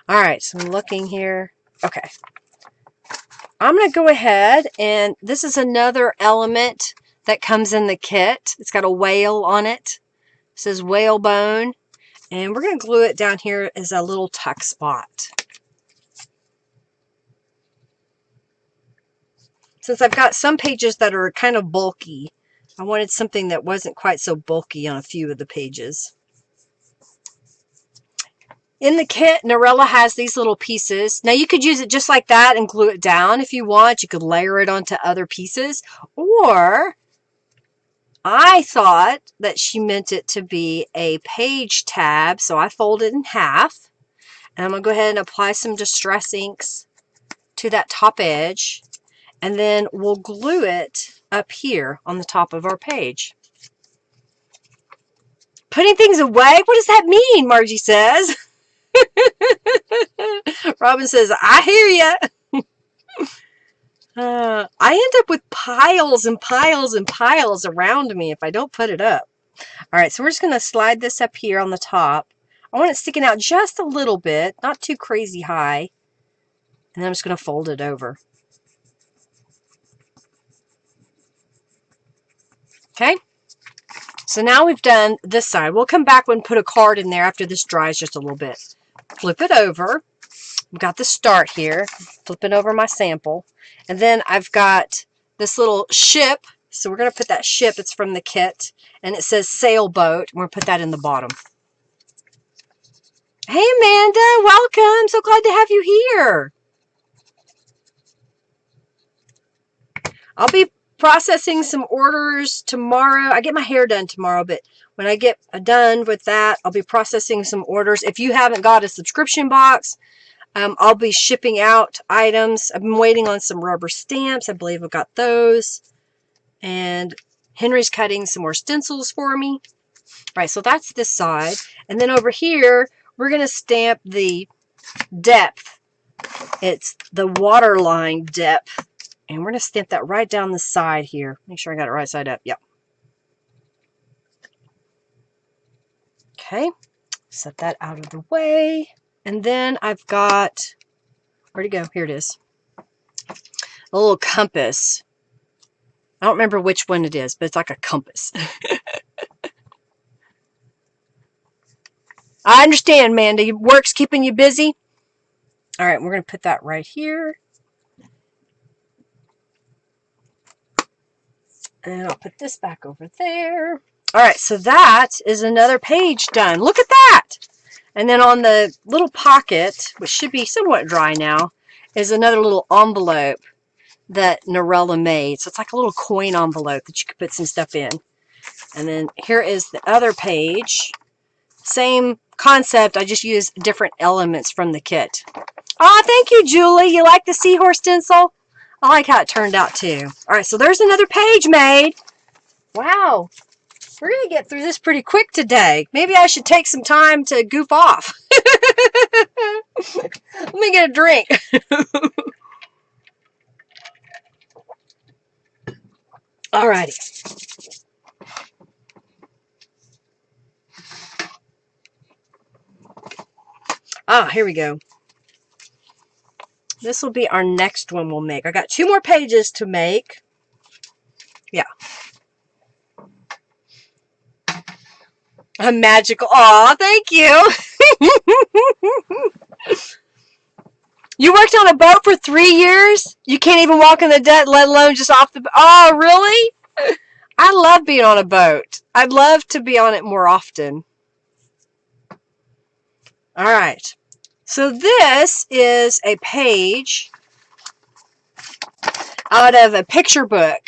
All right, so I'm looking here. Okay. I'm going to go ahead, and this is another element that comes in the kit. It's got a whale on it. It says whalebone. And we're going to glue it down here as a little tuck spot. Since I've got some pages that are kind of bulky, I wanted something that wasn't quite so bulky on a few of the pages. In the kit, Narella has these little pieces. Now you could use it just like that and glue it down if you want. You could layer it onto other pieces. Or I thought that she meant it to be a page tab, so I fold it in half. And I'm going to go ahead and apply some distress inks to that top edge. And then we'll glue it up here on the top of our page. Putting things away? What does that mean? Margie says. Robin says, I hear ya. I end up with piles and piles and piles around me if I don't put it up. All right, so we're just going to slide this up here on the top. I want it sticking out just a little bit, not too crazy high. And then I'm just going to fold it over. Okay, so now we've done this side. We'll come back and put a card in there after this dries just a little bit. Flip it over. We've got the start here. Flip it over my sample. And then I've got this little ship. So we're going to put that ship. It's from the kit. And it says sailboat. We're going to put that in the bottom. Hey, Amanda. Welcome. So glad to have you here. I'll be processing some orders tomorrow. I get my hair done tomorrow, but when I get done with that, I'll be processing some orders. If you haven't got a subscription box, I'll be shipping out items. I've been waiting on some rubber stamps. I believe I've got those. And Henry's cutting some more stencils for me. All right, so that's this side. And then over here, we're going to stamp the depth. It's the waterline depth. And we're going to stamp that right down the side here. Make sure I got it right side up. Yep. Okay. Set that out of the way. And then I've got, where'd it go? Here it is. A little compass. I don't remember which one it is, but it's like a compass. I understand, Amanda. Your work's keeping you busy. All right, we're going to put that right here. And I'll put this back over there. All right, so that is another page done. Look at that. And then on the little pocket, which should be somewhat dry now, is another little envelope that Norella made. So it's like a little coin envelope that you could put some stuff in. And then here is the other page. Same concept, I just use different elements from the kit. Oh, thank you, Julie. You like the seahorse stencil? I like how it turned out too. All right, so there's another page made. Wow. We're going to get through this pretty quick today. Maybe I should take some time to goof off. Let me get a drink. Alrighty. Ah, here we go. This will be our next one we'll make. I got 2 more pages to make. Yeah. A magical. Aw, thank you. You worked on a boat for 3 years? You can't even walk in the deck, let alone just off the... Oh, really? I love being on a boat. I'd love to be on it more often. All right. So this is a page out of a picture book.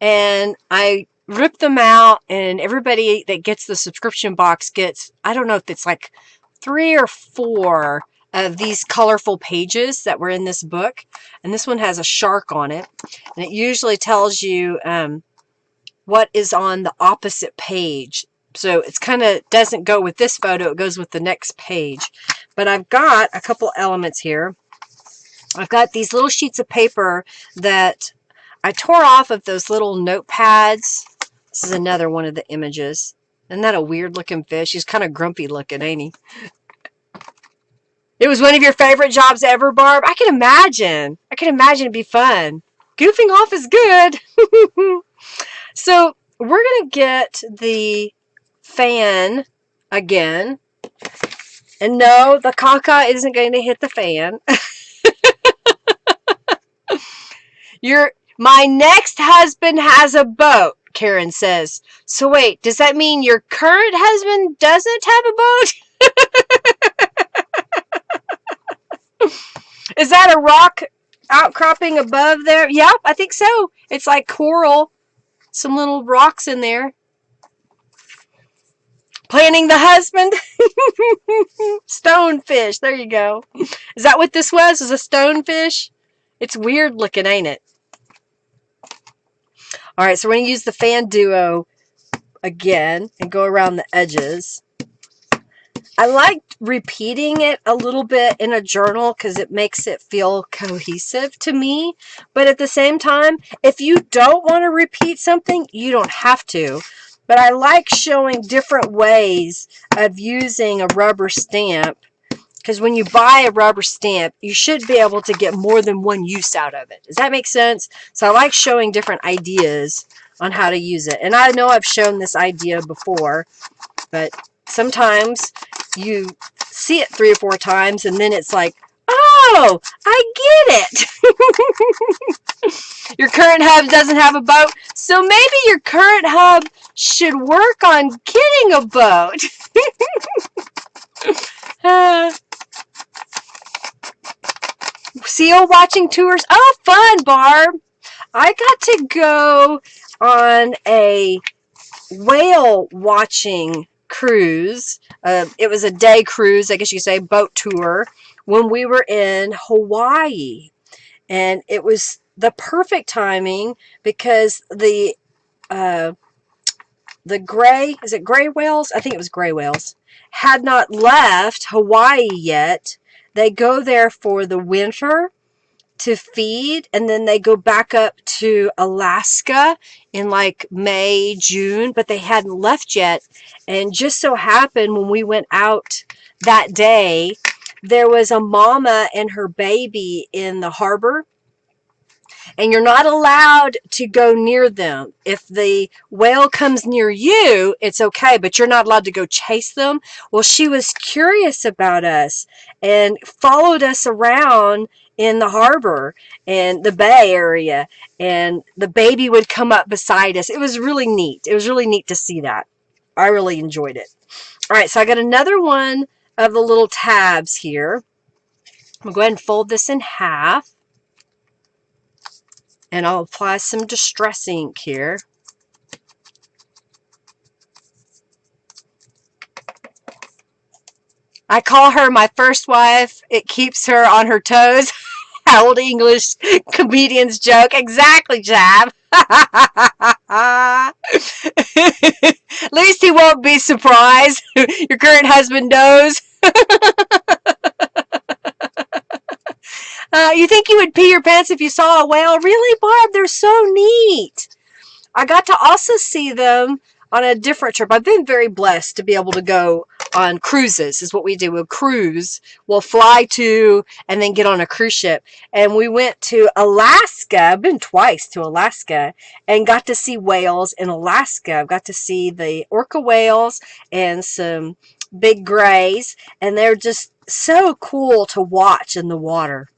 And I rip them out, and everybody that gets the subscription box gets, I don't know if it's like 3 or 4 of these colorful pages that were in this book. And this one has a shark on it. And it usually tells you what is on the opposite page. So it's kind of doesn't go with this photo, it goes with the next page. But I've got a couple elements here. I've got these little sheets of paper that I tore off of those little notepads. This is another one of the images. Isn't that a weird looking fish? He's kind of grumpy looking, ain't he? It was one of your favorite jobs ever, Barb? I can imagine. I can imagine it'd be fun. Goofing off is good. So we're going to get the fan again. And no, the caca isn't going to hit the fan. My next husband has a boat, Karen says. So wait, does that mean your current husband doesn't have a boat? Is that a rock outcropping above there? Yep, I think so. It's like coral. Some little rocks in there. Planning the husband? Stonefish. There you go. Is that what this was? Is a stonefish? It's weird looking, ain't it? All right, so we're going to use the fan duo again and go around the edges. I like repeating it a little bit in a journal because it makes it feel cohesive to me. But at the same time, if you don't want to repeat something, you don't have to. But I like showing different ways of using a rubber stamp, because when you buy a rubber stamp, you should be able to get more than one use out of it. Does that make sense? So I like showing different ideas on how to use it. And I know I've shown this idea before, but sometimes you see it 3 or 4 times and then it's like, oh, I get it. Your current hub doesn't have a boat, so maybe your current hub should work on getting a boat. Seal watching tours. Oh, fun, Barb. I got to go on a whale watching cruise. It was a day cruise, I guess you could say, boat tour, when we were in Hawaii. And it was the perfect timing because the gray, is it gray whales? I think it was gray whales, had not left Hawaii yet. They go there for the winter to feed, and then they go back up to Alaska in like May, June, but they hadn't left yet. And just so happened when we went out that day, there was a mama and her baby in the harbor, and you're not allowed to go near them. If the whale comes near you, it's okay, but you're not allowed to go chase them. Well, she was curious about us and followed us around in the harbor and the bay area, and the baby would come up beside us. It was really neat. It was really neat to see that. I really enjoyed it. All right, so I got another one of the little tabs here. I'm going to go ahead and fold this in half. And I'll apply some distress ink here. I call her my first wife. It keeps her on her toes. Old English comedian's joke. Exactly, Jab. At least he won't be surprised. Your current husband knows. You think you would pee your pants if you saw a whale? Really, Barb? They're so neat. I got to also see them on a different trip. I've been very blessed to be able to go on cruises, is what we do. We'll cruise. We'll fly to and then get on a cruise ship. And we went to Alaska. I've been twice to Alaska and got to see whales in Alaska. I've got to see the orca whales and some big grays. And they're just so cool to watch in the water.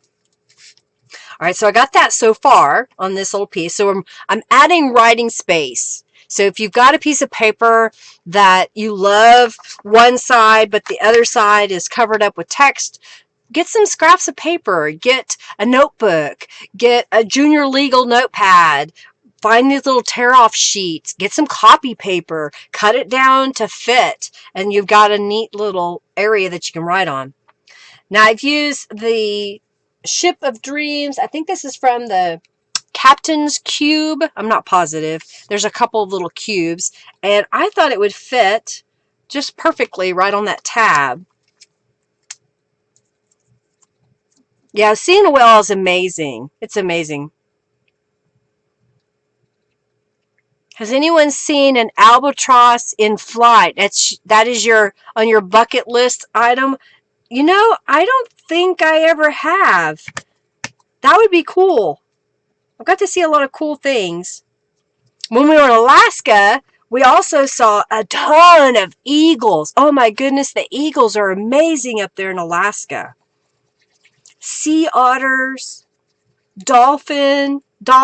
All right, so I got that so far on this little piece. So I'm adding writing space. So if you've got a piece of paper that you love one side, but the other side is covered up with text, get some scraps of paper, get a notebook, get a junior legal notepad, find these little tear-off sheets, get some copy paper, cut it down to fit, and you've got a neat little area that you can write on. Now I've used the Ship of Dreams. I think this is from the Captain's Cube. I'm not positive. There's a couple of little cubes, and I thought it would fit just perfectly right on that tab. Yeah, seeing a whale is amazing. It's amazing. Has anyone seen an albatross in flight? That is on your bucket list item. You know, I don't think I ever have. That would be cool. I've got to see a lot of cool things. When we were in Alaska, we also saw a ton of eagles. Oh my goodness, the eagles are amazing up there in Alaska. Sea otters, doll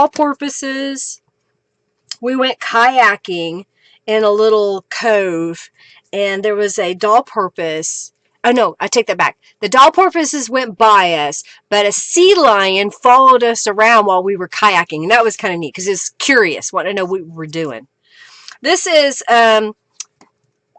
porpoises. We went kayaking in a little cove, and there was a doll porpoise. Oh no, I take that back. The doll porpoises went by us, but a sea lion followed us around while we were kayaking, and that was kind of neat because it's curious, wanted to know what we were doing. This is, I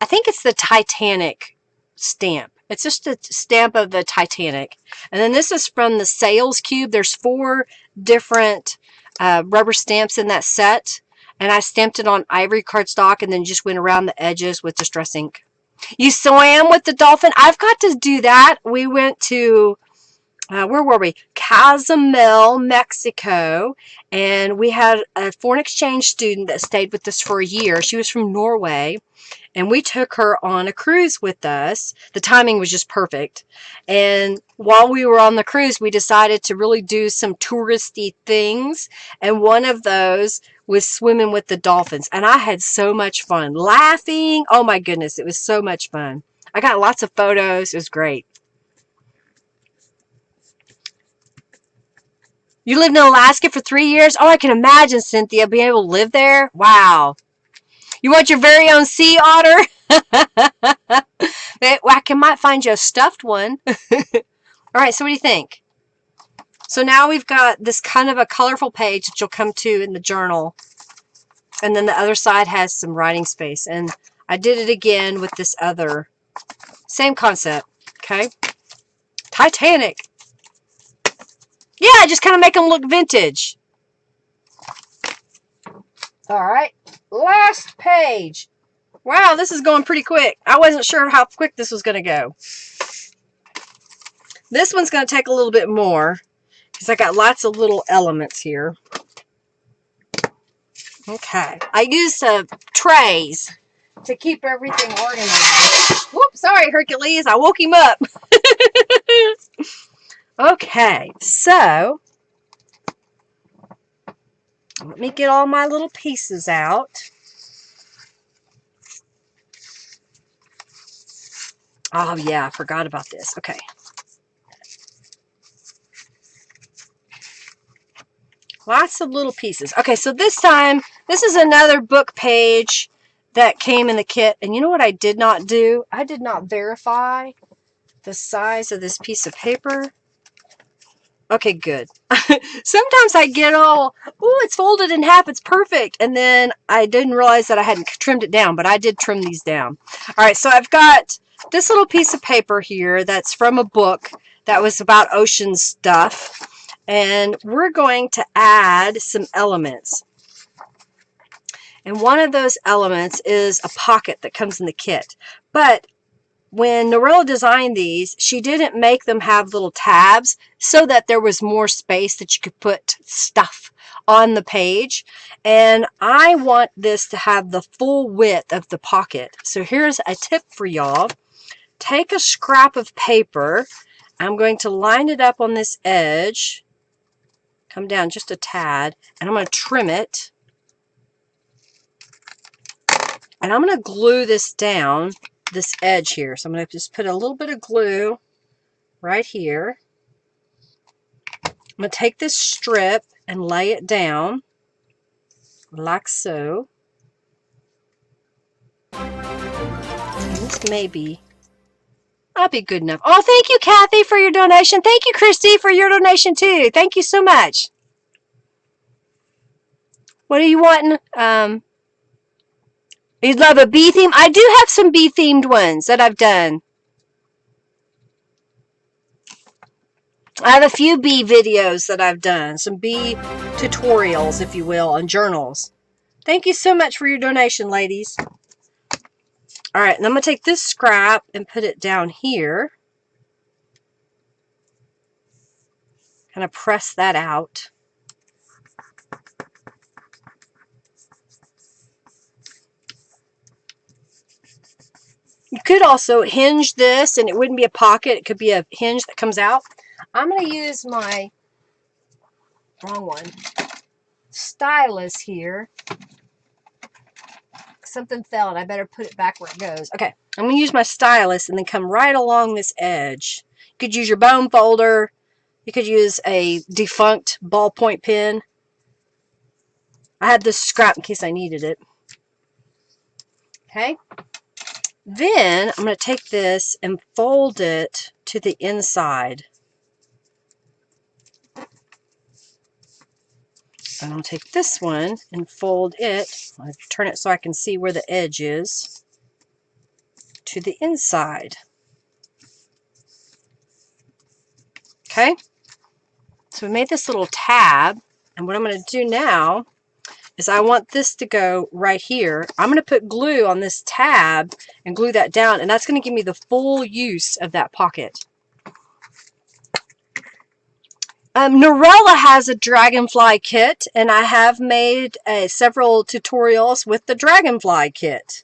think it's the Titanic stamp. It's just a stamp of the Titanic. And then this is from the Sales Cube. There's 4 different rubber stamps in that set, and I stamped it on ivory cardstock and then just went around the edges with distress ink. You swam with the dolphin? I've got to do that. We went to, where were we? Cozumel, Mexico. And we had a foreign exchange student that stayed with us for a year. She was from Norway. And we took her on a cruise with us. The timing was just perfect. And while we were on the cruise, we decided to really do some touristy things. And one of those was swimming with the dolphins. And I had so much fun. Laughing. Oh my goodness, it was so much fun. I got lots of photos. It was great. You lived in Alaska for 3 years? Oh, I can imagine, Cynthia, being able to live there. Wow. You want your very own sea otter? I might find you a stuffed one. All right, so what do you think? So now we've got this kind of a colorful page that you'll come to in the journal. And then the other side has some writing space. And I did it again with this other. Same concept, okay? Titanic. Yeah, just kind of make them look vintage. All right, last page. Wow, this is going pretty quick. I wasn't sure how quick this was going to go. This one's going to take a little bit more because I got lots of little elements here. Okay, I used trays to keep everything organized. Whoops, sorry, Hercules, I woke him up. Okay, so Let me get all my little pieces out. Oh yeah, I forgot about this. Okay. Lots of little pieces. Okay, so this time, this is another book page that came in the kit. And you know what I did not do? I did not verify the size of this piece of paper. Okay, good. Sometimes I get all, ooh, it's folded in half, it's perfect. And then I didn't realize that I hadn't trimmed it down, but I did trim these down. All right, so I've got this little piece of paper here that's from a book that was about ocean stuff. And we're going to add some elements. And one of those elements is a pocket that comes in the kit. But when Norella designed these, she didn't make them have little tabs so that there was more space that you could put stuff on the page. And I want this to have the full width of the pocket. So here's a tip for y'all. Take a scrap of paper. I'm going to line it up on this edge. Come down just a tad. And I'm going to trim it. And I'm going to glue this down, this edge here. So I'm going to just put a little bit of glue right here. I'm going to take this strip and lay it down like so. And this maybe, I'll be good enough. Oh, thank you, Kathy, for your donation. Thank you, Christy, for your donation too. Thank you so much. What are you wanting? You'd love a bee theme? I do have some bee themed ones that I've done. I have a few bee videos that I've done. Some bee tutorials, if you will, and journals. Thank you so much for your donation, ladies. Alright, and I'm going to take this scrap and put it down here. Kind of press that out. You could also hinge this and it wouldn't be a pocket. It could be a hinge that comes out. I'm going to use my, wrong one, stylus here. Something fell and I better put it back where it goes. Okay, I'm going to use my stylus and then come right along this edge. You could use your bone folder. You could use a defunct ballpoint pen. I had this scrap in case I needed it. Okay. Then I'm going to take this and fold it to the inside. I'm going to take this one and fold it. I'll turn it so I can see where the edge is. To the inside. Okay. So we made this little tab. And what I'm going to do now is I want this to go right here. I'm going to put glue on this tab and glue that down, and that's going to give me the full use of that pocket. Norella has a dragonfly kit, and I have made several tutorials with the dragonfly kit.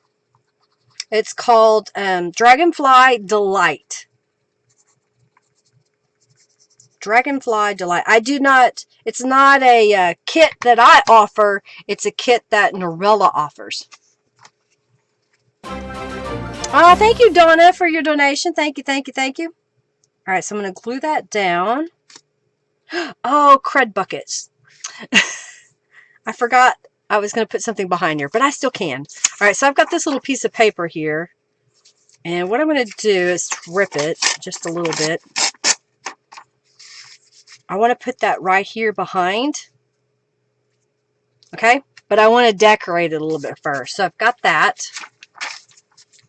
It's called Dragonfly Delight. Dragonfly Delight. I do not, it's not a kit that I offer, it's a kit that Norella offers. Oh, thank you, Donna, for your donation. Thank you, thank you, thank you. All right, so I'm going to glue that down. Oh, crud buckets. I forgot I was going to put something behind here, but I still can. All right, so I've got this little piece of paper here. And what I'm going to do is rip it just a little bit. I want to put that right here behind. Okay? But I want to decorate it a little bit first. So I've got that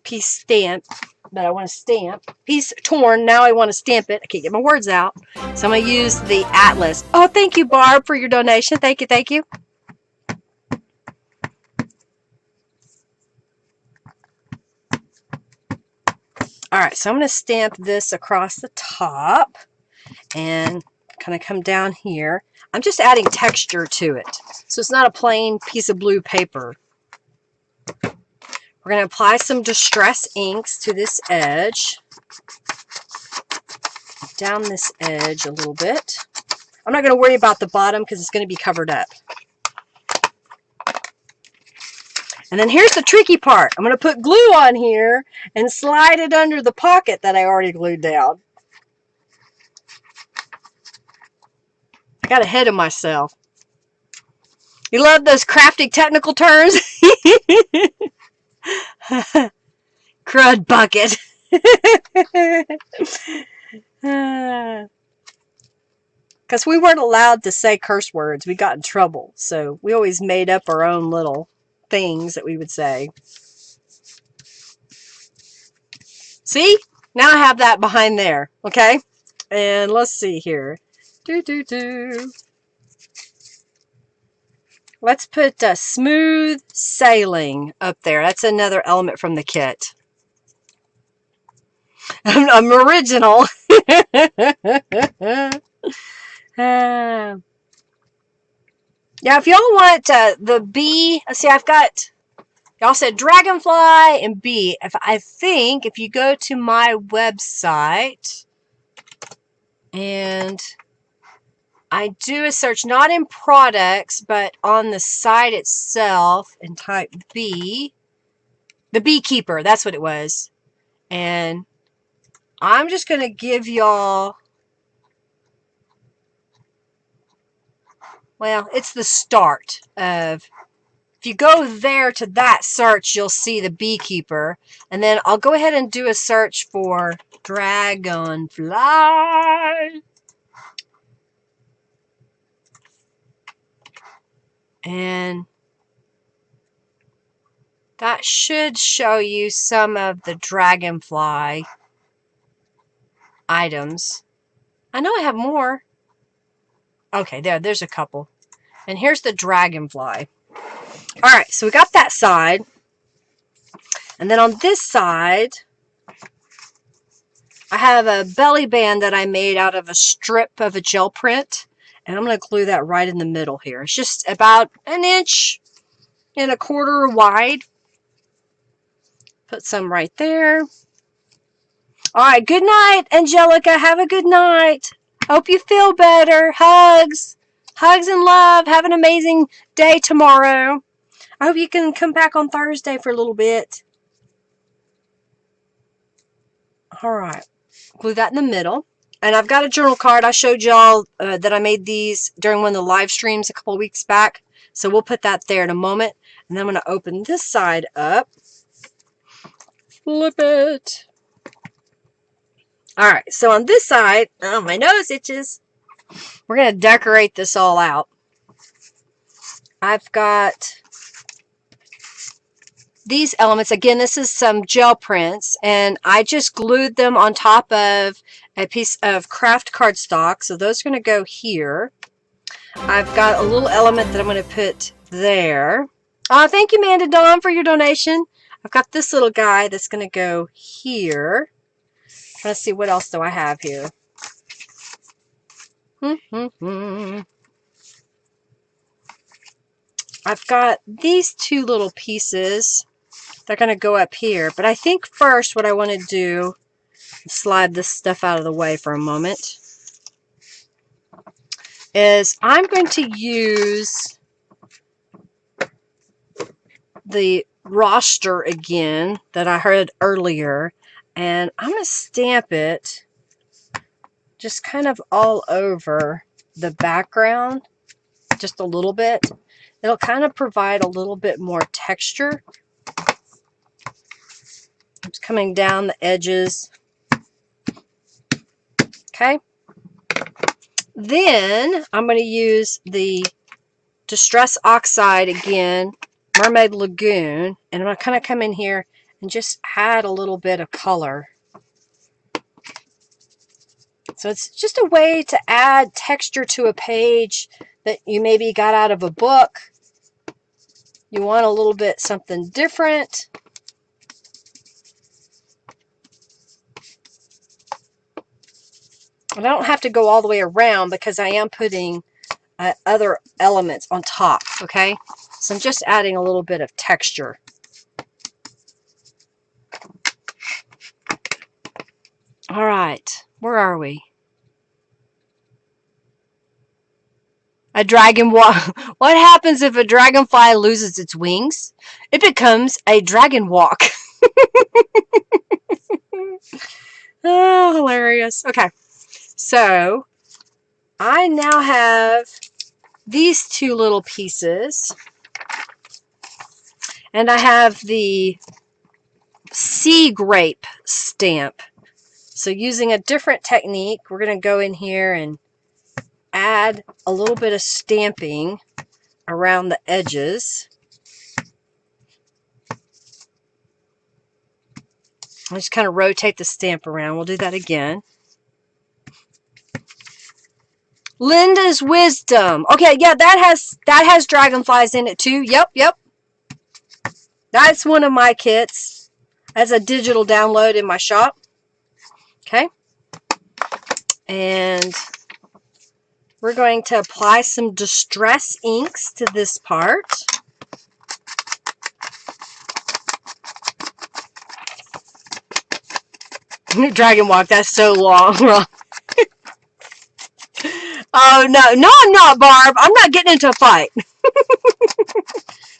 piece stamped, but I want to stamp. Piece torn. Now I want to stamp it. I can't get my words out. So I'm going to use the atlas. Oh, thank you, Barb, for your donation. Thank you, thank you. Alright, so I'm going to stamp this across the top and kind of come down here. I'm just adding texture to it. So it's not a plain piece of blue paper. We're going to apply some distress inks to this edge. Down this edge a little bit. I'm not going to worry about the bottom because it's going to be covered up. And then here's the tricky part. I'm going to put glue on here and slide it under the pocket that I already glued down. I got ahead of myself. You love those crafty technical terms? Crud bucket. Because we weren't allowed to say curse words. We got in trouble. So we always made up our own little things that we would say. See? Now I have that behind there. Okay? And let's see here. Let's put smooth sailing up there. That's another element from the kit. I'm original. Yeah, if y'all want the bee, see, I've got, y'all said dragonfly and bee. I think if you go to my website and I do a search, not in products, but on the site itself, and type bee, the beekeeper, that's what it was. And I'm just going to give y'all, well, it's the start of, if you go there to that search, you'll see the beekeeper. And then I'll go ahead and do a search for dragonfly. And that should show you some of the dragonfly items. I know I have more. Okay, there's a couple. And here's the dragonfly. Alright, so we got that side. And then on this side, I have a belly band that I made out of a strip of a gel print. And I'm going to glue that right in the middle here. It's just about 1.25 inches wide. Put some right there. Alright, good night, Angelica. Have a good night. Hope you feel better. Hugs. Hugs and love. Have an amazing day tomorrow. I hope you can come back on Thursday for a little bit. Alright. Glue that in the middle. And I've got a journal card. I showed y'all that I made these during one of the live streams a couple of weeks back. So we'll put that there in a moment. And then I'm going to open this side up. Flip it. Alright, so on this side, oh, my nose itches. We're going to decorate this all out. I've got these elements. Again, this is some gel prints, and I just glued them on top of a piece of craft cardstock. So those are going to go here. I've got a little element that I'm going to put there. Oh, thank you, Amanda Dawn, for your donation. I've got this little guy that's going to go here. Let's see, what else do I have here? I've got these two little pieces. They're going to go up here. But I think first what I want to do is slide this stuff out of the way for a moment. Is I'm going to use the roster again that I heard earlier. And I'm going to stamp it just kind of all over the background. Just a little bit. It'll kind of provide a little bit more texture. It's coming down the edges. Okay. Then I'm going to use the Distress Oxide again, Mermaid Lagoon, and I'm going to kind of come in here and just add a little bit of color. So it's just a way to add texture to a page that you maybe got out of a book. You want a little bit something different. And I don't have to go all the way around because I am putting other elements on top, okay? So I'm just adding a little bit of texture. All right, where are we? A dragon walk. What happens if a dragonfly loses its wings? It becomes a dragon walk. Oh, hilarious. Okay. So, I now have these two little pieces. And I have the sea grape stamp. So using a different technique, we're going to go in here and add a little bit of stamping around the edges. I'll just kind of rotate the stamp around. We'll do that again. Linda's Wisdom. Okay, yeah, that has dragonflies in it too. Yep. That's one of my kits. That's a digital download in my shop. Okay. And we're going to apply some distress inks to this part. Dragon walk, that's so long. Oh, no, I'm not, Barb. I'm not getting into a fight.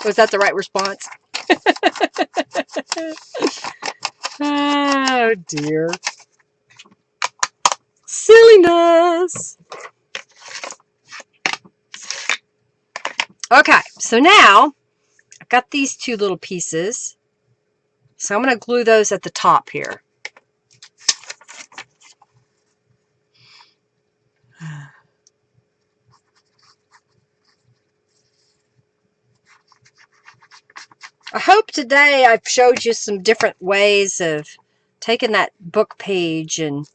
Was that the right response? Oh, dear. Silliness. Okay, so now I've got these two little pieces. So I'm going to glue those at the top here. I hope today I've showed you some different ways of taking that book page and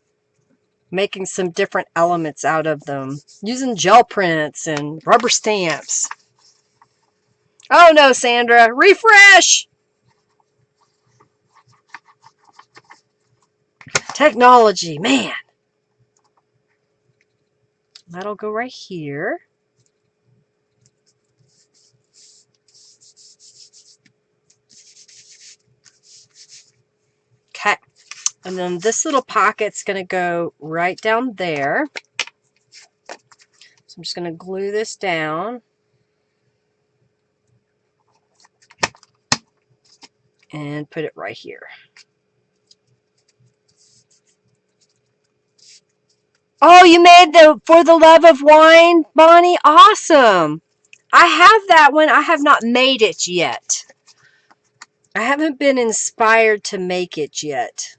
making some different elements out of them. Using gel prints and rubber stamps. Oh no, Sandra. Refresh! Technology, man. That'll go right here. Okay. And then this little pocket's going to go right down there. So I'm just going to glue this down. And put it right here. Oh, you made the For the Love of Wine, Bonnie? Awesome. I have that one. I have not made it yet. I haven't been inspired to make it yet.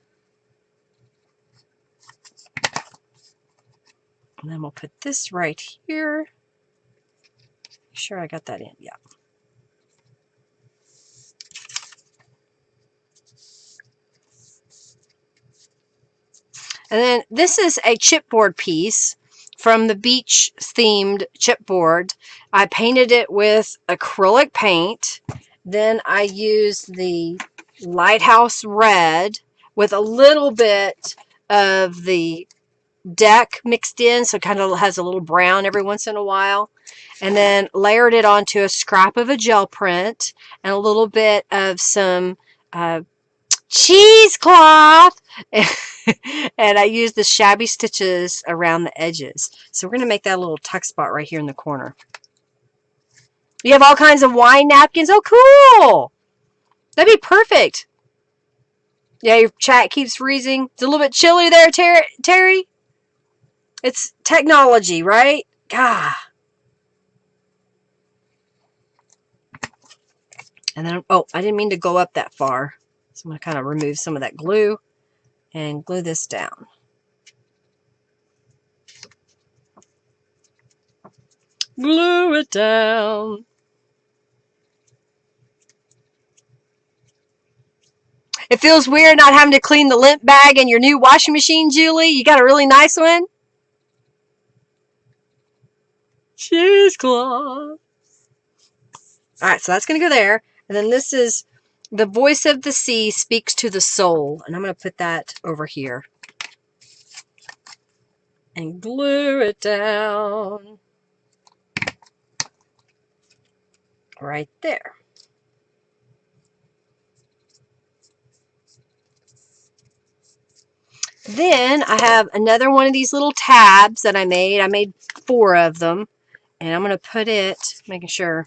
And then we'll put this right here. Make sure I got that in. Yeah. And then this is a chipboard piece from the beach themed chipboard. I painted it with acrylic paint. Then I used the Lighthouse Red with a little bit of the deck mixed in, so it kind of has a little brown every once in a while. And then layered it onto a scrap of a gel print and a little bit of some cheesecloth. And I used the shabby stitches around the edges. So we're going to make that a little tuck spot right here in the corner. You have all kinds of wine napkins. Oh, cool. That'd be perfect. Yeah, your chat keeps freezing. It's a little bit chilly there, Terry. It's technology, right? God. And then, oh, I didn't mean to go up that far. So I'm going to kind of remove some of that glue and glue this down. Glue it down. It feels weird not having to clean the lint bag in your new washing machine, Julie. You got a really nice one? Cheesecloth. Alright, so that's going to go there. And then this is The Voice of the Sea Speaks to the Soul. And I'm going to put that over here. And glue it down. Right there. Then I have another one of these little tabs that I made. I made 4 of them. And I'm going to put it, making sure,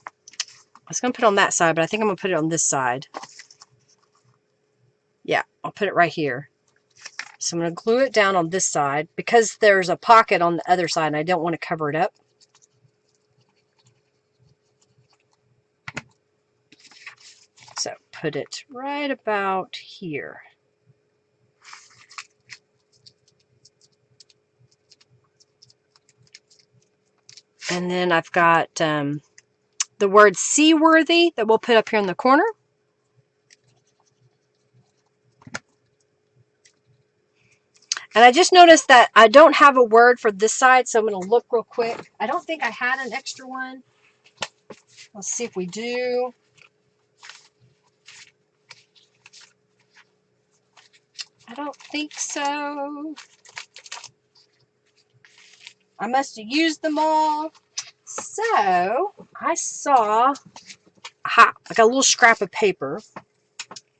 I was going to put it on that side, but I think I'm going to put it on this side. Yeah, I'll put it right here. So I'm going to glue it down on this side because there's a pocket on the other side and I don't want to cover it up. So put it right about here. And then I've got the word seaworthy that we'll put up here in the corner. And I just noticed that I don't have a word for this side, so I'm going to look real quick. I don't think I had an extra one. Let's see if we do. I don't think so. I must have used them all. So I saw, aha, I got a little scrap of paper.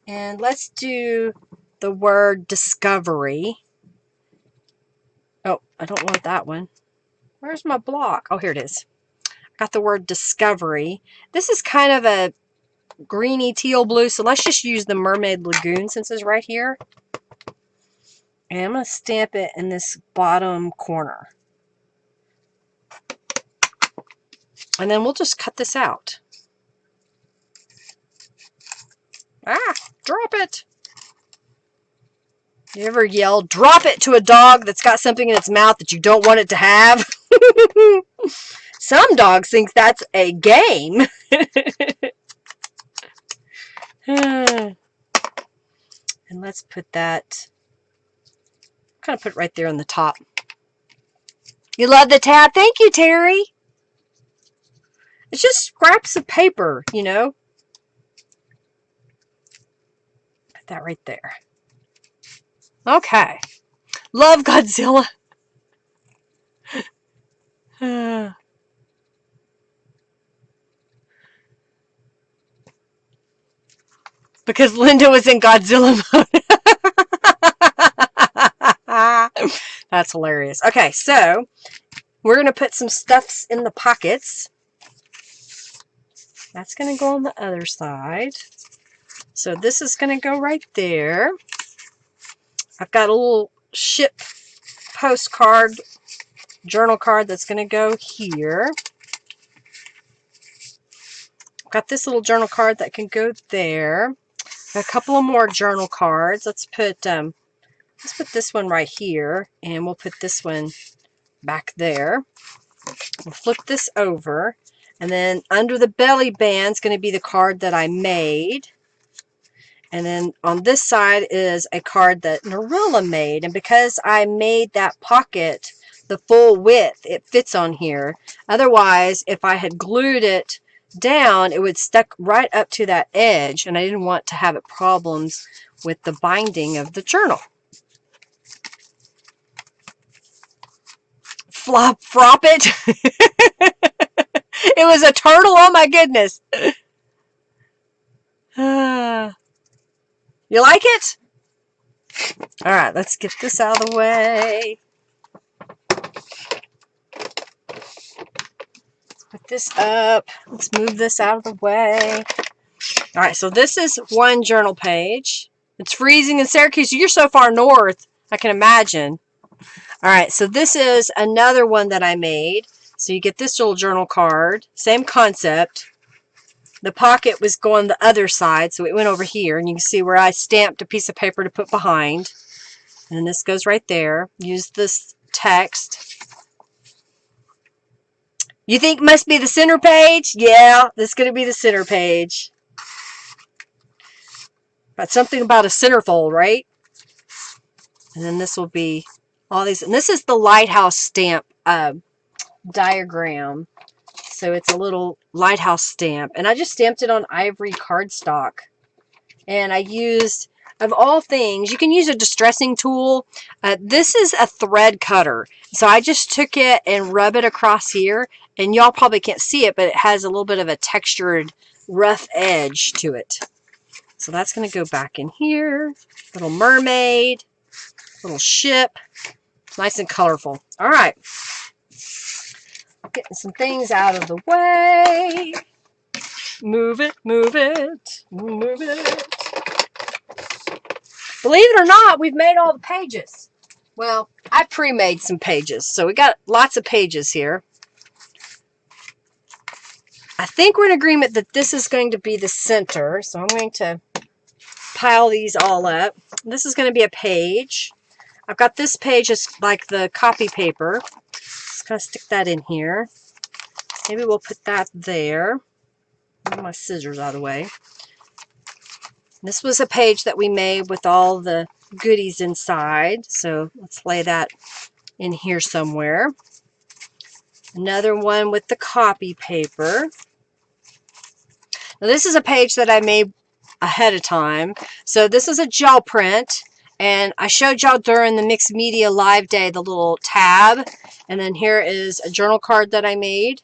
And let's do the word discovery. Oh, I don't want that one. Where's my block? Oh, here it is. Got the word discovery. This is kind of a greeny teal blue, so let's just use the Mermaid Lagoon since it's right here. And I'm going to stamp it in this bottom corner. And then we'll just cut this out. Ah, drop it. You ever yell, drop it to a dog that's got something in its mouth that you don't want it to have? Some dogs think that's a game. And let's put that, kind of put it right there on the top. You love the tab? Thank you, Terry. It's just scraps of paper, you know. Put that right there. Okay. Love Godzilla. Because Linda was in Godzilla mode. That's hilarious. Okay, so we're going to put some stuffs in the pockets. That's going to go on the other side. So this is going to go right there. I've got a little ship postcard, journal card that's going to go here. I've got this little journal card that can go there. A couple of more journal cards. Let's put this one right here, and we'll put this one back there. We'll flip this over, and then under the belly band is going to be the card that I made. And then on this side is a card that Narilla made. And because I made that pocket the full width, it fits on here. Otherwise, if I had glued it down, it would stuck right up to that edge. And I didn't want to have it problems with the binding of the journal. Frop it. It was a turtle. Oh my goodness. You like it? All right, let's get this out of the way. Put this up. Let's move this out of the way. All right, so this is one journal page. It's freezing in Syracuse. You're so far north, I can imagine. All right, so this is another one that I made. So you get this little journal card. Same concept. The pocket was going the other side, so it went over here. And you can see where I stamped a piece of paper to put behind. And this goes right there. Use this text. You think it must be the center page? Yeah, this is going to be the center page. Got something about a centerfold, right? And then this will be all these. And this is the lighthouse stamp diagram. So it's a little lighthouse stamp. And I just stamped it on ivory cardstock. And I used, of all things, you can use a distressing tool. This is a thread cutter. So I just took it and rub it across here. And y'all probably can't see it, but it has a little bit of a textured, rough edge to it. So that's going to go back in here. Little mermaid, little ship. Nice and colorful. All right. Getting some things out of the way. Move it, move it, move it. Believe it or not, we've made all the pages. Well, I pre-made some pages, so we got lots of pages here. I think we're in agreement that this is going to be the center, so I'm going to pile these all up. This is going to be a page. I've got this page as like the copy paper. Just going to stick that in here. Maybe we'll put that there. Move my scissors out of the way. This was a page that we made with all the goodies inside, so let's lay that in here somewhere. Another one with the copy paper. Now this is a page that I made ahead of time. So this is a gel print, and I showed y'all during the Mixed Media Live Day the little tab, and then here is a journal card that I made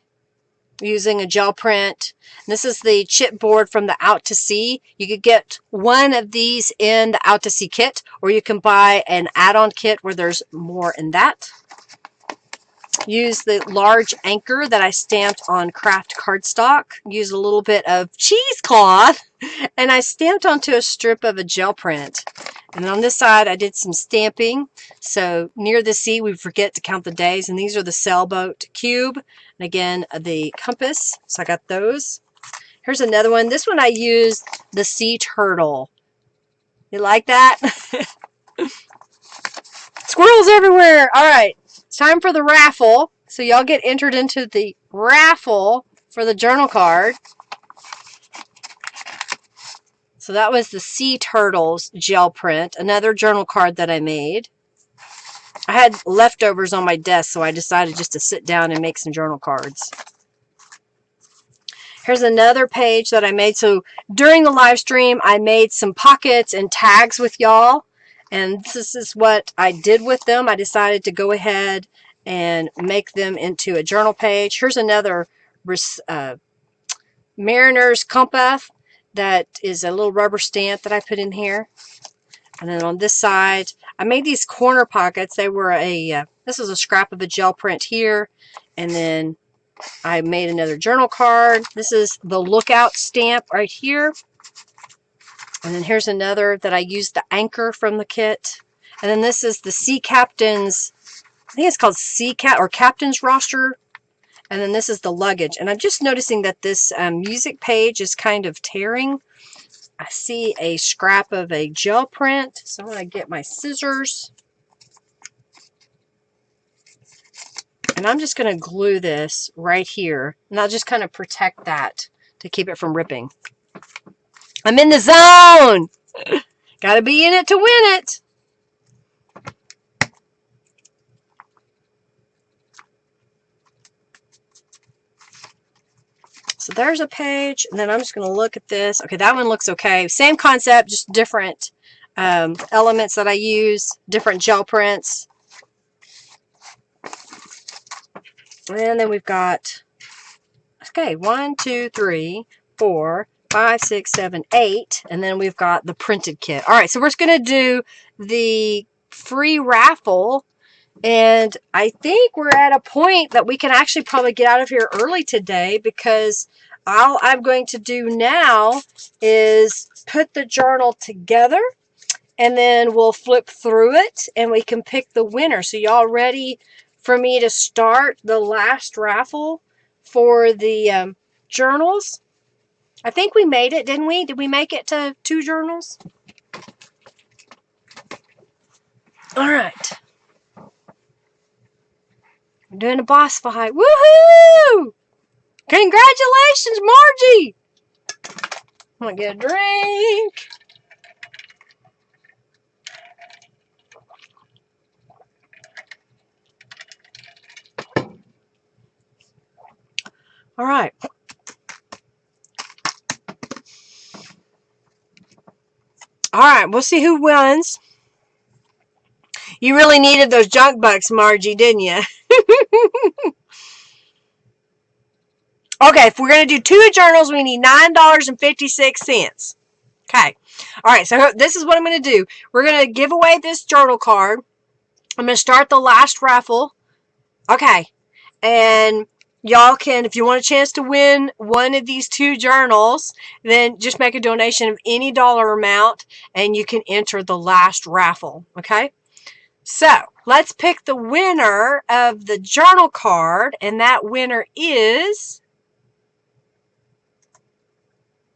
using a gel print. This is the chipboard from the Out to Sea. You could get one of these in the Out to Sea kit, or you can buy an add-on kit where there's more in that. Use the large anchor that I stamped on craft cardstock. Use a little bit of cheesecloth, and I stamped onto a strip of a gel print. And on this side, I did some stamping. So near the sea, we forget to count the days. And these are the sailboat cube. And again, the compass. So I got those. Here's another one. This one I used the sea turtle. You like that? Squirrels everywhere. All right. It's time for the raffle. So y'all get entered into the raffle for the journal card. So that was the Sea Turtles gel print, another journal card that I made. I had leftovers on my desk, so I decided just to sit down and make some journal cards. Here's another page that I made. So during the live stream, I made some pockets and tags with y'all. And this is what I did with them. I decided to go ahead and make them into a journal page. Here's another Mariner's Compass. That is a little rubber stamp that I put in here. And then on this side, I made these corner pockets. They were this was a scrap of a gel print here. And then I made another journal card. This is the lookout stamp right here. And then here's another that I used the anchor from the kit. And then this is the Sea Captain's, I think it's called Sea Cat or Captain's roster. And then this is the luggage. And I'm just noticing that this music page is kind of tearing. I see a scrap of a gel print. So I'm going to get my scissors. And I'm just going to glue this right here. And I'll just kind of protect that to keep it from ripping. I'm in the zone. Got to be in it to win it. So there's a page, and then I'm just going to look at this. Okay, that one looks okay. Same concept, just different elements that I use, different gel prints. And then we've got, okay, 1, 2, 3, 4, 5, 6, 7, 8. And then we've got the printed kit. All right, so we're just going to do the free raffle. And I think we're at a point that we can actually probably get out of here early today, because all I'm going to do now is put the journal together, and then we'll flip through it and we can pick the winner. So y'all ready for me to start the last raffle for the journals? I think we made it, didn't we? Did we make it to 2 journals? All right. We're doing a boss fight. Woohoo! Congratulations, Margie! I'm gonna get a drink. All right. All right, we'll see who wins. You really needed those junk bucks, Margie, didn't you? Okay, if we're going to do 2 journals, we need $9.56. Okay. All right, so this is what I'm going to do. We're going to give away this journal card. I'm going to start the last raffle. Okay. And y'all can, if you want a chance to win one of these 2 journals, then just make a donation of any dollar amount and you can enter the last raffle. Okay? So let's pick the winner of the journal card, and that winner is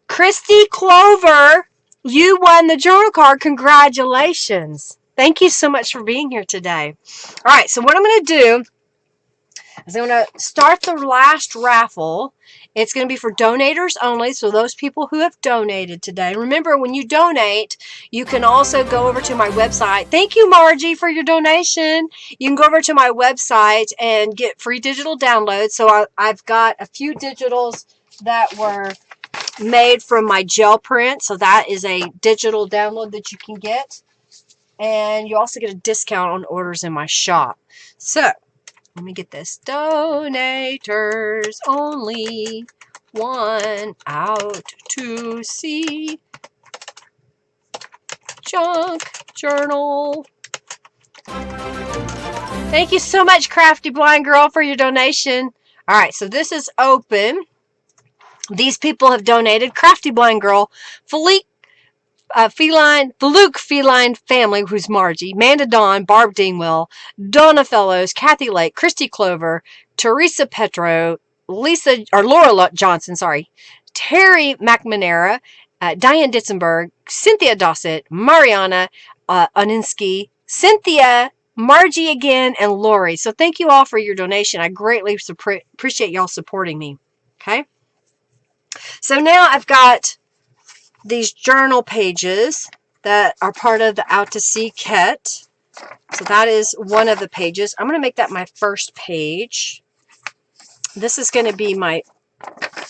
Christy Clover. You won the journal card. Congratulations. Thank you so much for being here today. All right, so what I'm going to do is I'm going to start the last raffle. It's going to be for donators only, so those people who have donated today. Remember, when you donate, you can also go over to my website. Thank you, Margie, for your donation. You can go over to my website and get free digital downloads. So I've got a few digitals that were made from my gel print. So that is a digital download that you can get. And you also get a discount on orders in my shop. So let me get this. Donators only. 1 out to see. Junk journal. Thank you so much, Crafty Blind Girl, for your donation. All right, so this is open. These people have donated. Crafty Blind Girl, Philippe the Luke Feline Family, who's Margie, Manda Dawn, Barb Dingwell, Donna Fellows, Kathy Lake, Christy Clover, Teresa Petro, Laura Johnson, Terry McManera, Diane Ditzenberg, Cynthia Dossett, Mariana Oninsky, Cynthia, Margie again, and Lori. So thank you all for your donation. I greatly appreciate y'all supporting me. Okay. So now I've got these journal pages that are part of the Out to Sea kit. So that is one of the pages. I'm going to make that my first page. This is going to be my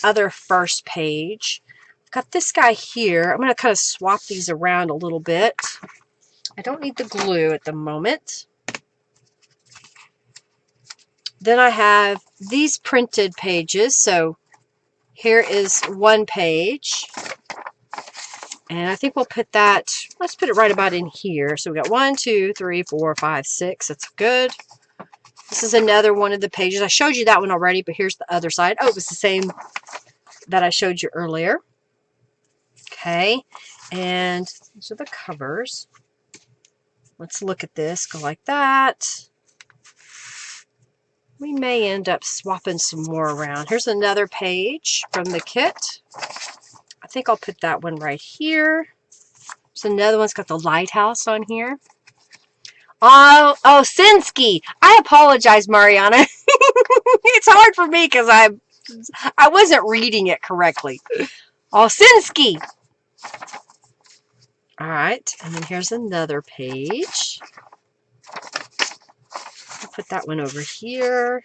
other first page. I've got this guy here. I'm going to kind of swap these around a little bit. I don't need the glue at the moment. Then I have these printed pages. So here is one page. And I think we'll put that, let's put it right about in here. So we got 1, 2, 3, 4, 5, 6. That's good. This is another one of the pages. I showed you that one already, but here's the other side. Oh, it was the same that I showed you earlier. Okay. And these are the covers. Let's look at this. Go like that. We may end up swapping some more around. Here's another page from the kit. I think I'll put that one right here. So another one's got the lighthouse on here. Oh, Sinsky. I apologize, Mariana. It's hard for me because I wasn't reading it correctly. Oh, Sinsky. All right, and then here's another page. I'll put that one over here.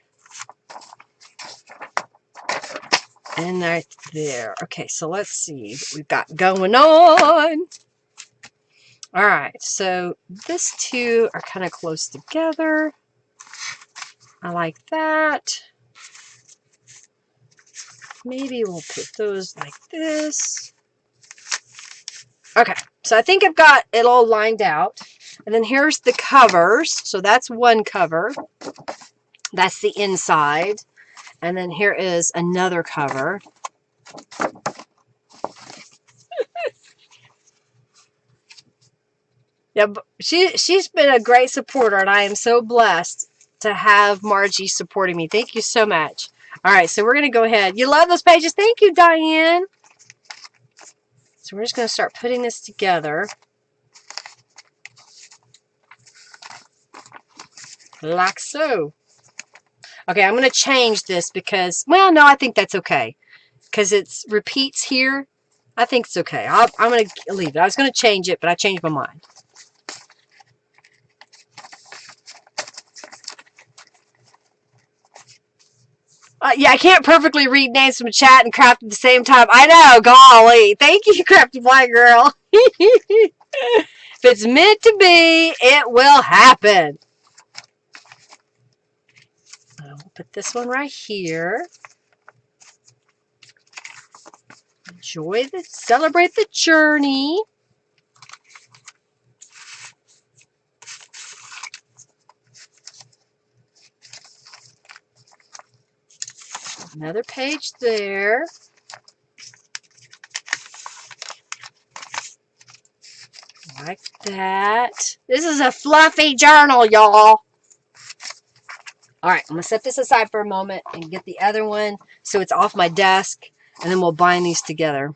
And right there. Okay, so let's see what we've got going on. All right, so these two are kind of close together. I like that. Maybe we'll put those like this. Okay, so I think I've got it all lined out. And then here's the covers. So that's one cover. That's the inside. And then here is another cover. Yeah, she's been a great supporter, and I am so blessed to have Margie supporting me. Thank you so much. All right, so we're going to go ahead. You love those pages? Thank you, Diane. So we're just going to start putting this together. Like so. Okay, I'm going to change this because, well, no, I think that's okay. Because it repeats here. I think it's okay. I'm going to leave it. I was going to change it, but I changed my mind. Yeah, I can't perfectly read names from chat and craft at the same time. I know, golly. Thank you, Crafty Black Girl. If it's meant to be, it will happen. I'll put this one right here. Celebrate the journey. Another page there. Like that. This is a fluffy journal, y'all. All right, I'm going to set this aside for a moment and get the other one so it's off my desk, and then we'll bind these together.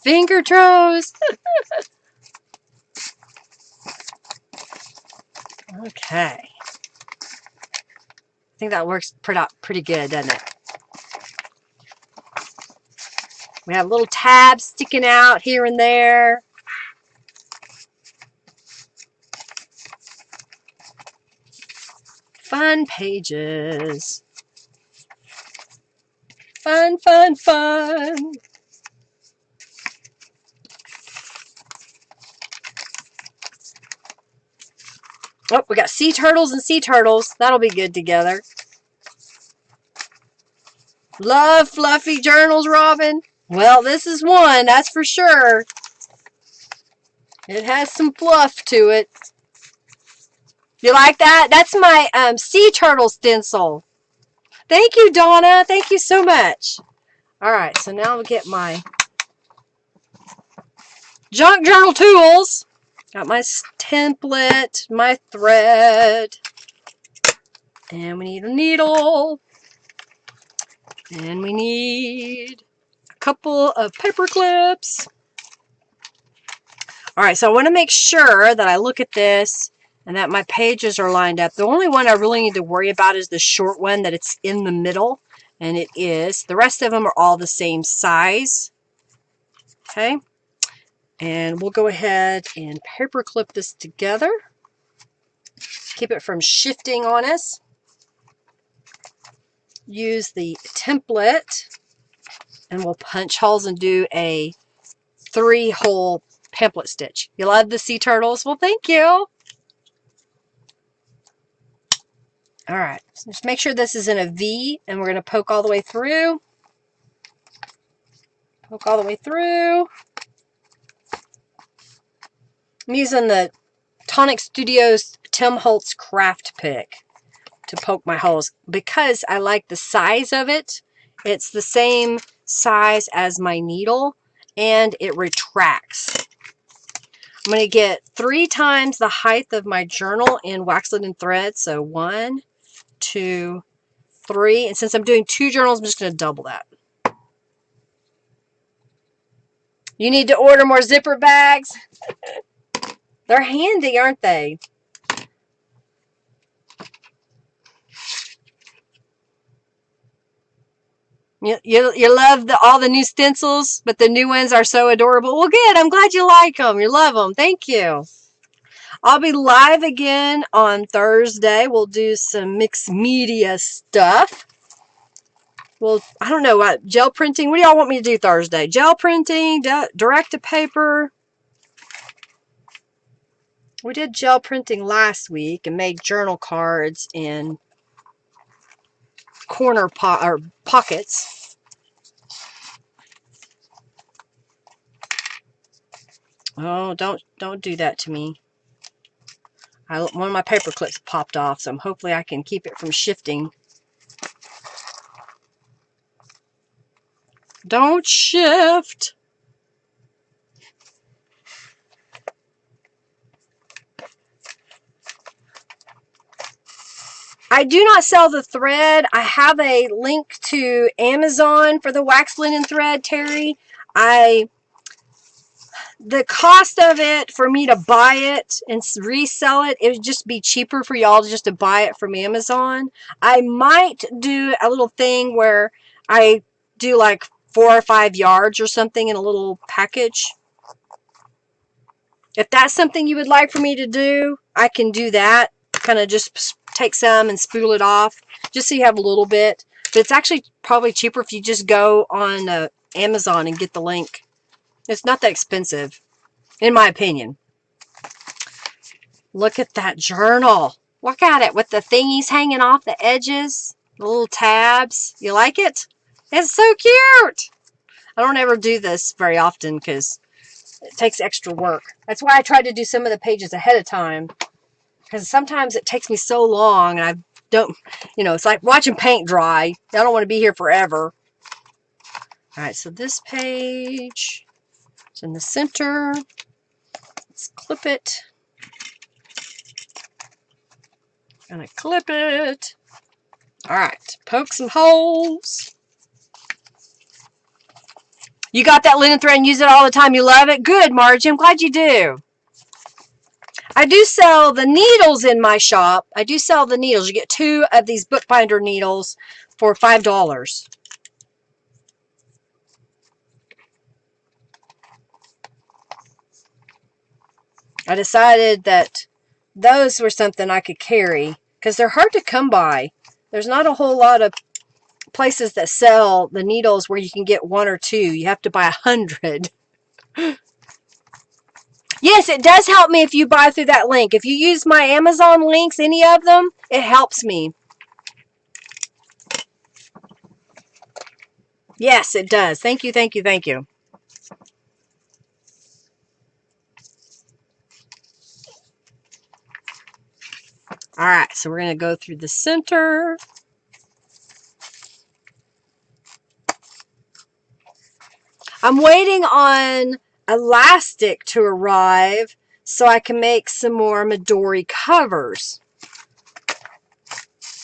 Finger throws. Okay. I think that works pretty good, doesn't it? We have little tabs sticking out here and there. Fun pages. Fun, fun, fun. Oh, we got sea turtles and sea turtles. That'll be good together. Love fluffy journals, Robin. Well, this is one, that's for sure. It has some fluff to it. You like that? That's my sea turtle stencil. Thank you, Donna. Thank you so much. All right, so now I'll get my junk journal tools. Got my template, my thread, and we need a needle, and we need a couple of paper clips. All right, so I want to make sure that I look at this and that my pages are lined up. The only one I really need to worry about is the short one, that it's in the middle, and it is. The rest of them are all the same size. Okay, and we'll go ahead and paper clip this together. Keep it from shifting on us. Use the template, and we'll punch holes and do a 3-hole pamphlet stitch. You love the sea turtles? Well, thank you. All right, so just make sure this is in a V, and we're going to poke all the way through. Poke all the way through. I'm using the Tonic Studios Tim Holtz craft pick to poke my holes because I like the size of it. It's the same size as my needle, and it retracts. I'm going to get 3 times the height of my journal in wax linen thread. So 1, 2, 3. And since I'm doing 2 journals, I'm just going to double that. You need to order more zipper bags. They're handy, aren't they? You love all the new stencils, but the new ones are so adorable. Well, good. I'm glad you like them. You love them. Thank you. I'll be live again on Thursday. We'll do some mixed media stuff. Well, I don't know what gel printing. What do y'all want me to do Thursday? Gel printing, direct to paper. We did gel printing last week and made journal cards in corner pockets. Oh, don't do that to me. One of my paper clips popped off, so hopefully I can keep it from shifting. Don't shift. I do not sell the thread. I have a link to Amazon for the wax linen thread, Terry. The cost of it for me to buy it and resell it, it would just be cheaper for y'all just to buy it from Amazon. I might do a little thing where I do like 4 or 5 yards or something in a little package. If that's something you would like for me to do, I can do that. Kind of just take some and spool it off just so you have a little bit. But it's actually probably cheaper if you just go on Amazon and get the link. It's not that expensive, in my opinion. Look at that journal. Look at it with the thingies hanging off the edges, the little tabs. You like it? It's so cute. I don't ever do this very often because it takes extra work. That's why I try to do some of the pages ahead of time, because sometimes it takes me so long and don't, you know, it's like watching paint dry. I don't want to be here forever. All right, so this page is in the center. Let's clip it. Gonna clip it. All right, poke some holes. You got that linen thread and use it all the time. You love it? Good, Margie. I'm glad you do. I do sell the needles in my shop. I do sell the needles. You get 2 of these bookbinder needles for $5. I decided that those were something I could carry because they're hard to come by. There's not a whole lot of places that sell the needles where you can get 1 or 2. You have to buy 100. Yes, it does help me if you buy through that link. If you use my Amazon links, any of them, it helps me. Yes, it does. Thank you, thank you, thank you. All right, so we're going to go through the center. I'm waiting on elastic to arrive so I can make some more Midori covers.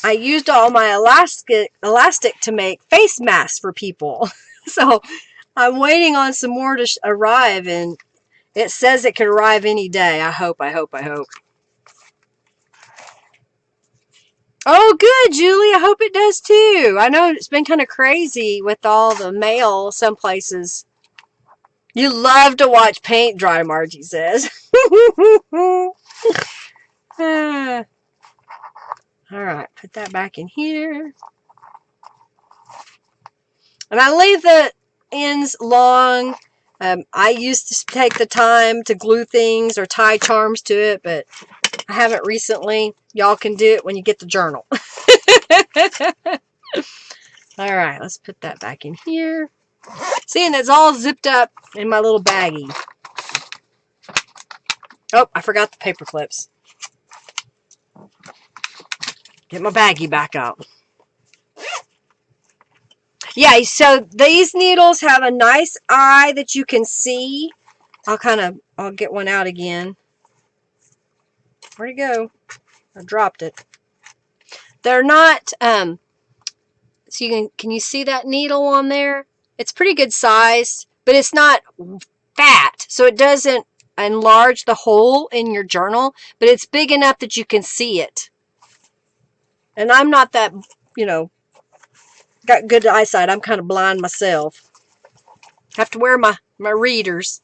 I used all my elastic to make face masks for people. So I'm waiting on some more to arrive, and it says it could arrive any day. I hope. Oh, good, Julie. I hope it does too. I know it's been kind of crazy with all the mail some places. You love to watch paint dry, Margie says. All right, put that back in here. And I leave the ends long. I used to take the time to glue things or tie charms to it, but I haven't recently. Y'all can do it when you get the journal. All right, let's put that back in here. See, and it's all zipped up in my little baggie. Oh, I forgot the paper clips. Get my baggie back out. Yeah, so these needles have a nice eye that you can see. I'll get one out again. Where'd it go? I dropped it. They're not, so can you see that needle on there? It's pretty good size, but it's not fat, so it doesn't enlarge the hole in your journal, but it's big enough that you can see it. And I'm not that, got good eyesight. I'm kind of blind myself. Have to wear my readers.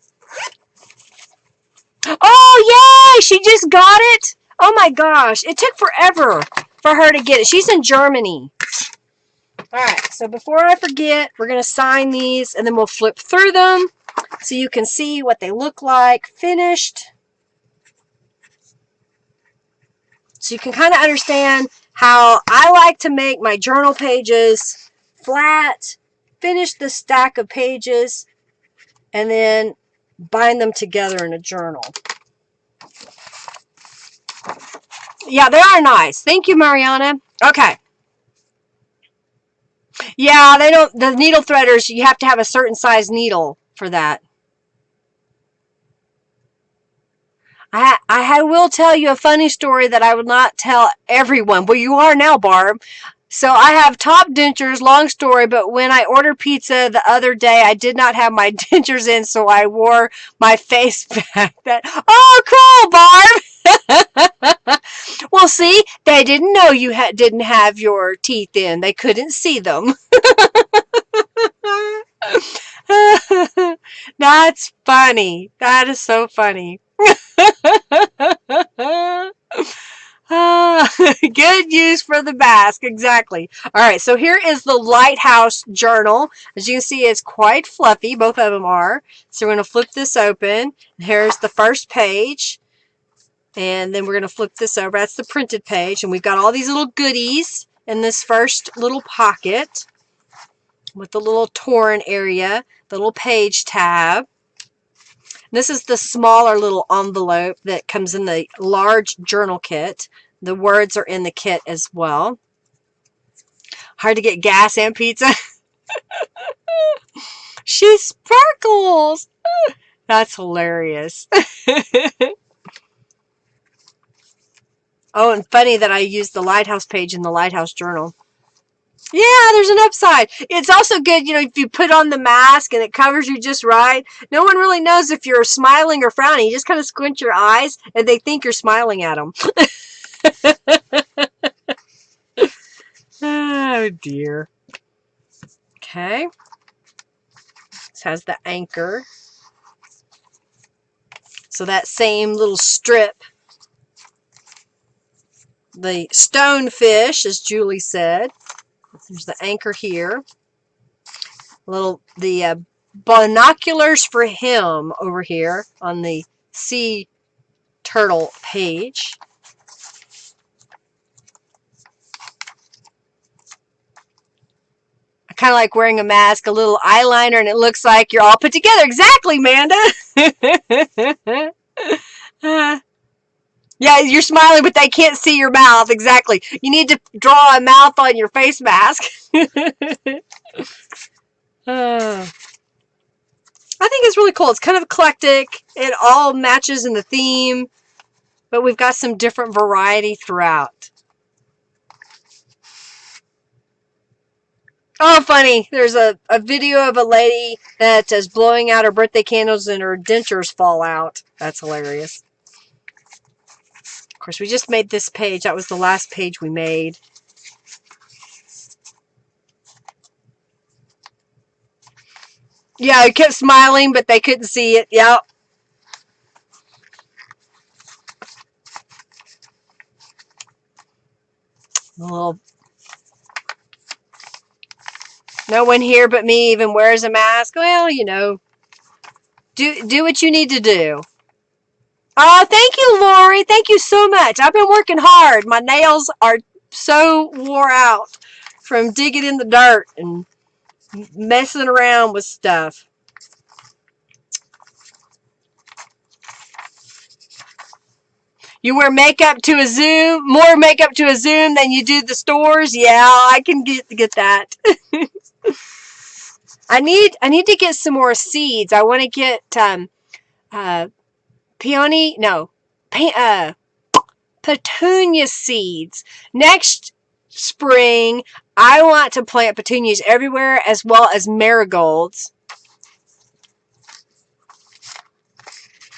Oh, yay! She just got it. Oh my gosh. It took forever for her to get it. She's in Germany. All right. So before I forget, we're going to sign these and then we'll flip through them so you can see what they look like finished. So you can kind of understand how I like to make my journal pages flat, finish the stack of pages, and then bind them together in a journal. Yeah, they are nice. Thank you, Mariana. Okay. Yeah, the needle threaders, you have to have a certain size needle for that. I will tell you a funny story that I would not tell everyone. Well, you are now, Barb. So I have top dentures, long story, but when I ordered pizza the other day, I did not have my dentures in, so I wore my face back. Oh, cool, Barb! Well, see, they didn't know you didn't have your teeth in. They couldn't see them. That's funny. That is so funny. Good use for the mask, exactly. All right, so here is the Lighthouse journal. As you can see, it's quite fluffy. Both of them are. So we're going to flip this open. Here's the first page. And then we're going to flip this over. That's the printed page. And we've got all these little goodies in this first little pocket with the little torn area, the little page tab. This is the smaller little envelope that comes in the large journal kit. The words are in the kit as well. Hard to get gas and pizza. She sparkles. That's hilarious. Oh, and funny that I used the Lighthouse page in the Lighthouse Journal. Yeah, there's an upside. It's also good, you know, if you put on the mask and it covers you just right. No one really knows if you're smiling or frowning. You just kind of squint your eyes and they think you're smiling at them. Oh, dear. Okay. This has the anchor. So that same little strip. The stonefish, as Julie said. There's the anchor here. The binoculars for him over here on the sea turtle page. I kind of like wearing a mask, a little eyeliner, and it looks like you're all put together. Exactly, Amanda. Yeah, you're smiling, but they can't see your mouth. Exactly. You need to draw a mouth on your face mask. I think it's really cool. It's kind of eclectic. It all matches in the theme, but we've got some different variety throughout. Oh, funny. There's a video of a lady that is blowing out her birthday candles and her dentures fall out. That's hilarious. Of course, we just made this page. That was the last page we made. Yeah, I kept smiling, but they couldn't see it. Yep. A little. No one here but me even wears a mask. Well, you know, do what you need to do. Oh, thank you, Lori. Thank you so much. I've been working hard. My nails are so wore out from digging in the dirt and messing around with stuff. You wear makeup to a Zoom, more makeup to a Zoom than you do the stores. Yeah, I can get that. I need to get some more seeds. I want to get peony, no, petunia seeds. Next spring, I want to plant petunias everywhere as well as marigolds.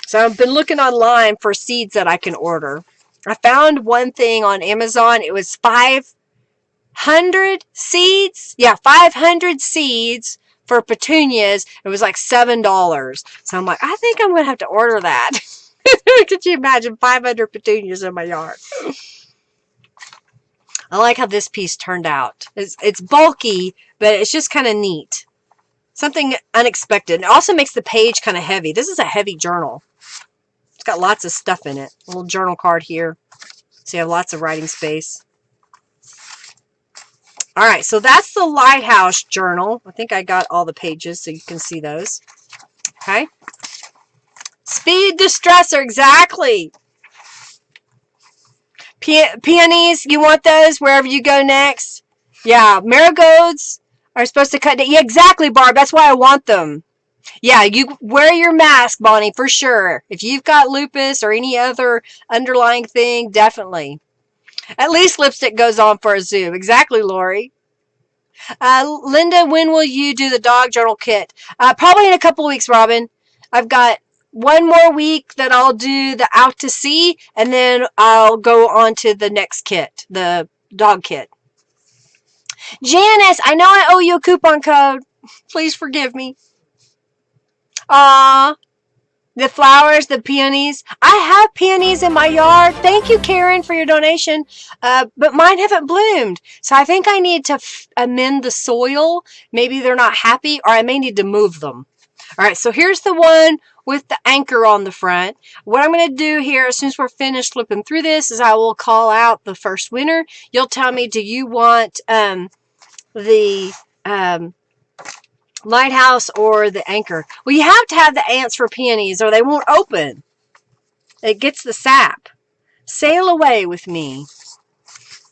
So I've been looking online for seeds that I can order. I found one thing on Amazon. It was 500 seeds. Yeah, 500 seeds for petunias. It was like $7. So I'm like, I think I'm going to have to order that. Could you imagine 500 petunias in my yard? I like how this piece turned out. It's bulky, but it's just kind of neat. Something unexpected. It also makes the page kind of heavy. This is a heavy journal. It's got lots of stuff in it. A little journal card here. So you have lots of writing space. All right, so that's the Lighthouse journal. I think I got all the pages so you can see those. Okay. Speed distressor, exactly. Peonies, you want those wherever you go next? Yeah, marigolds are supposed to cut. Yeah, exactly, Barb. That's why I want them. Yeah, you wear your mask, Bonnie, for sure. If you've got lupus or any other underlying thing, definitely. At least lipstick goes on for a Zoom. Exactly, Lori. Linda, when will you do the dog journal kit? Probably in a couple weeks, Robin. I've got one more week that I'll do the out to sea, and then I'll go on to the next kit, the dog kit. Janice, I know I owe you a coupon code. Please forgive me. The flowers, the peonies. I have peonies in my yard. Thank you, Karen, for your donation. But mine haven't bloomed. So I think I need to amend the soil. Maybe they're not happy, or I may need to move them. All right, so here's the one with the anchor on the front. What I'm going to do here, as soon as we're finished flipping through this, is I will call out the first winner. You'll tell me, do you want the lighthouse or the anchor? Well, you have to have the ants for peonies or they won't open. It gets the sap. Sail away with me.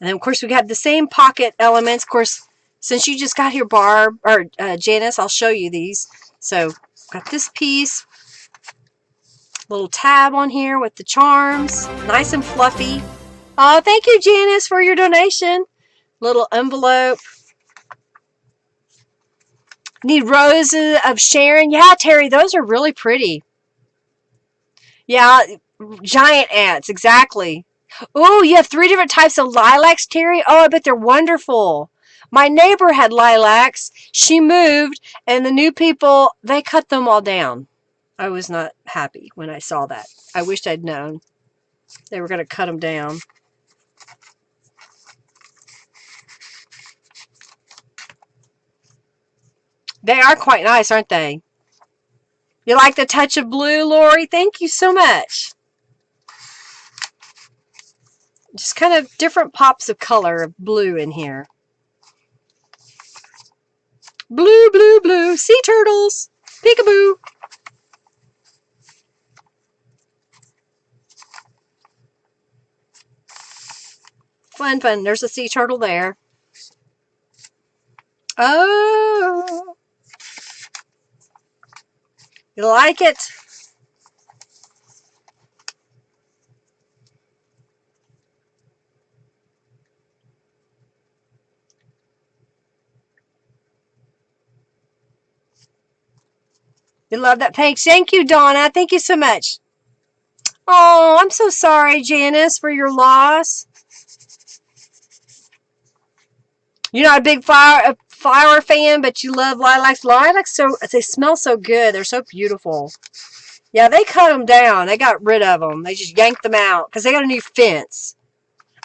And then, of course, we got the same pocket elements. Of course, since you just got here, Barb, or Janice, I'll show you these. So, got this piece. Little tab on here with the charms. Nice and fluffy. Oh, thank you, Janice, for your donation. Little envelope. Need roses of Sharon. Yeah, Terry, those are really pretty. Yeah, giant ants, exactly. Oh, you have 3 different types of lilacs, Terry? Oh, I bet they're wonderful. My neighbor had lilacs. She moved, and the new people, they cut them all down. I was not happy when I saw that. I wished I'd known they were going to cut them down. They are quite nice, aren't they? You like the touch of blue, Lori? Thank you so much. Just kind of different pops of color of blue in here. Blue, blue, blue. Sea turtles. Peekaboo. Fun, fun. There's a sea turtle there. Oh. You like it? You love that pink. Thank you, Donna. Thank you so much. Oh, I'm so sorry, Janice, for your loss. You're not a big flower fan, but you love lilacs. Lilacs, they smell so good. They're so beautiful. Yeah, they cut them down. They got rid of them. They just yanked them out because they got a new fence.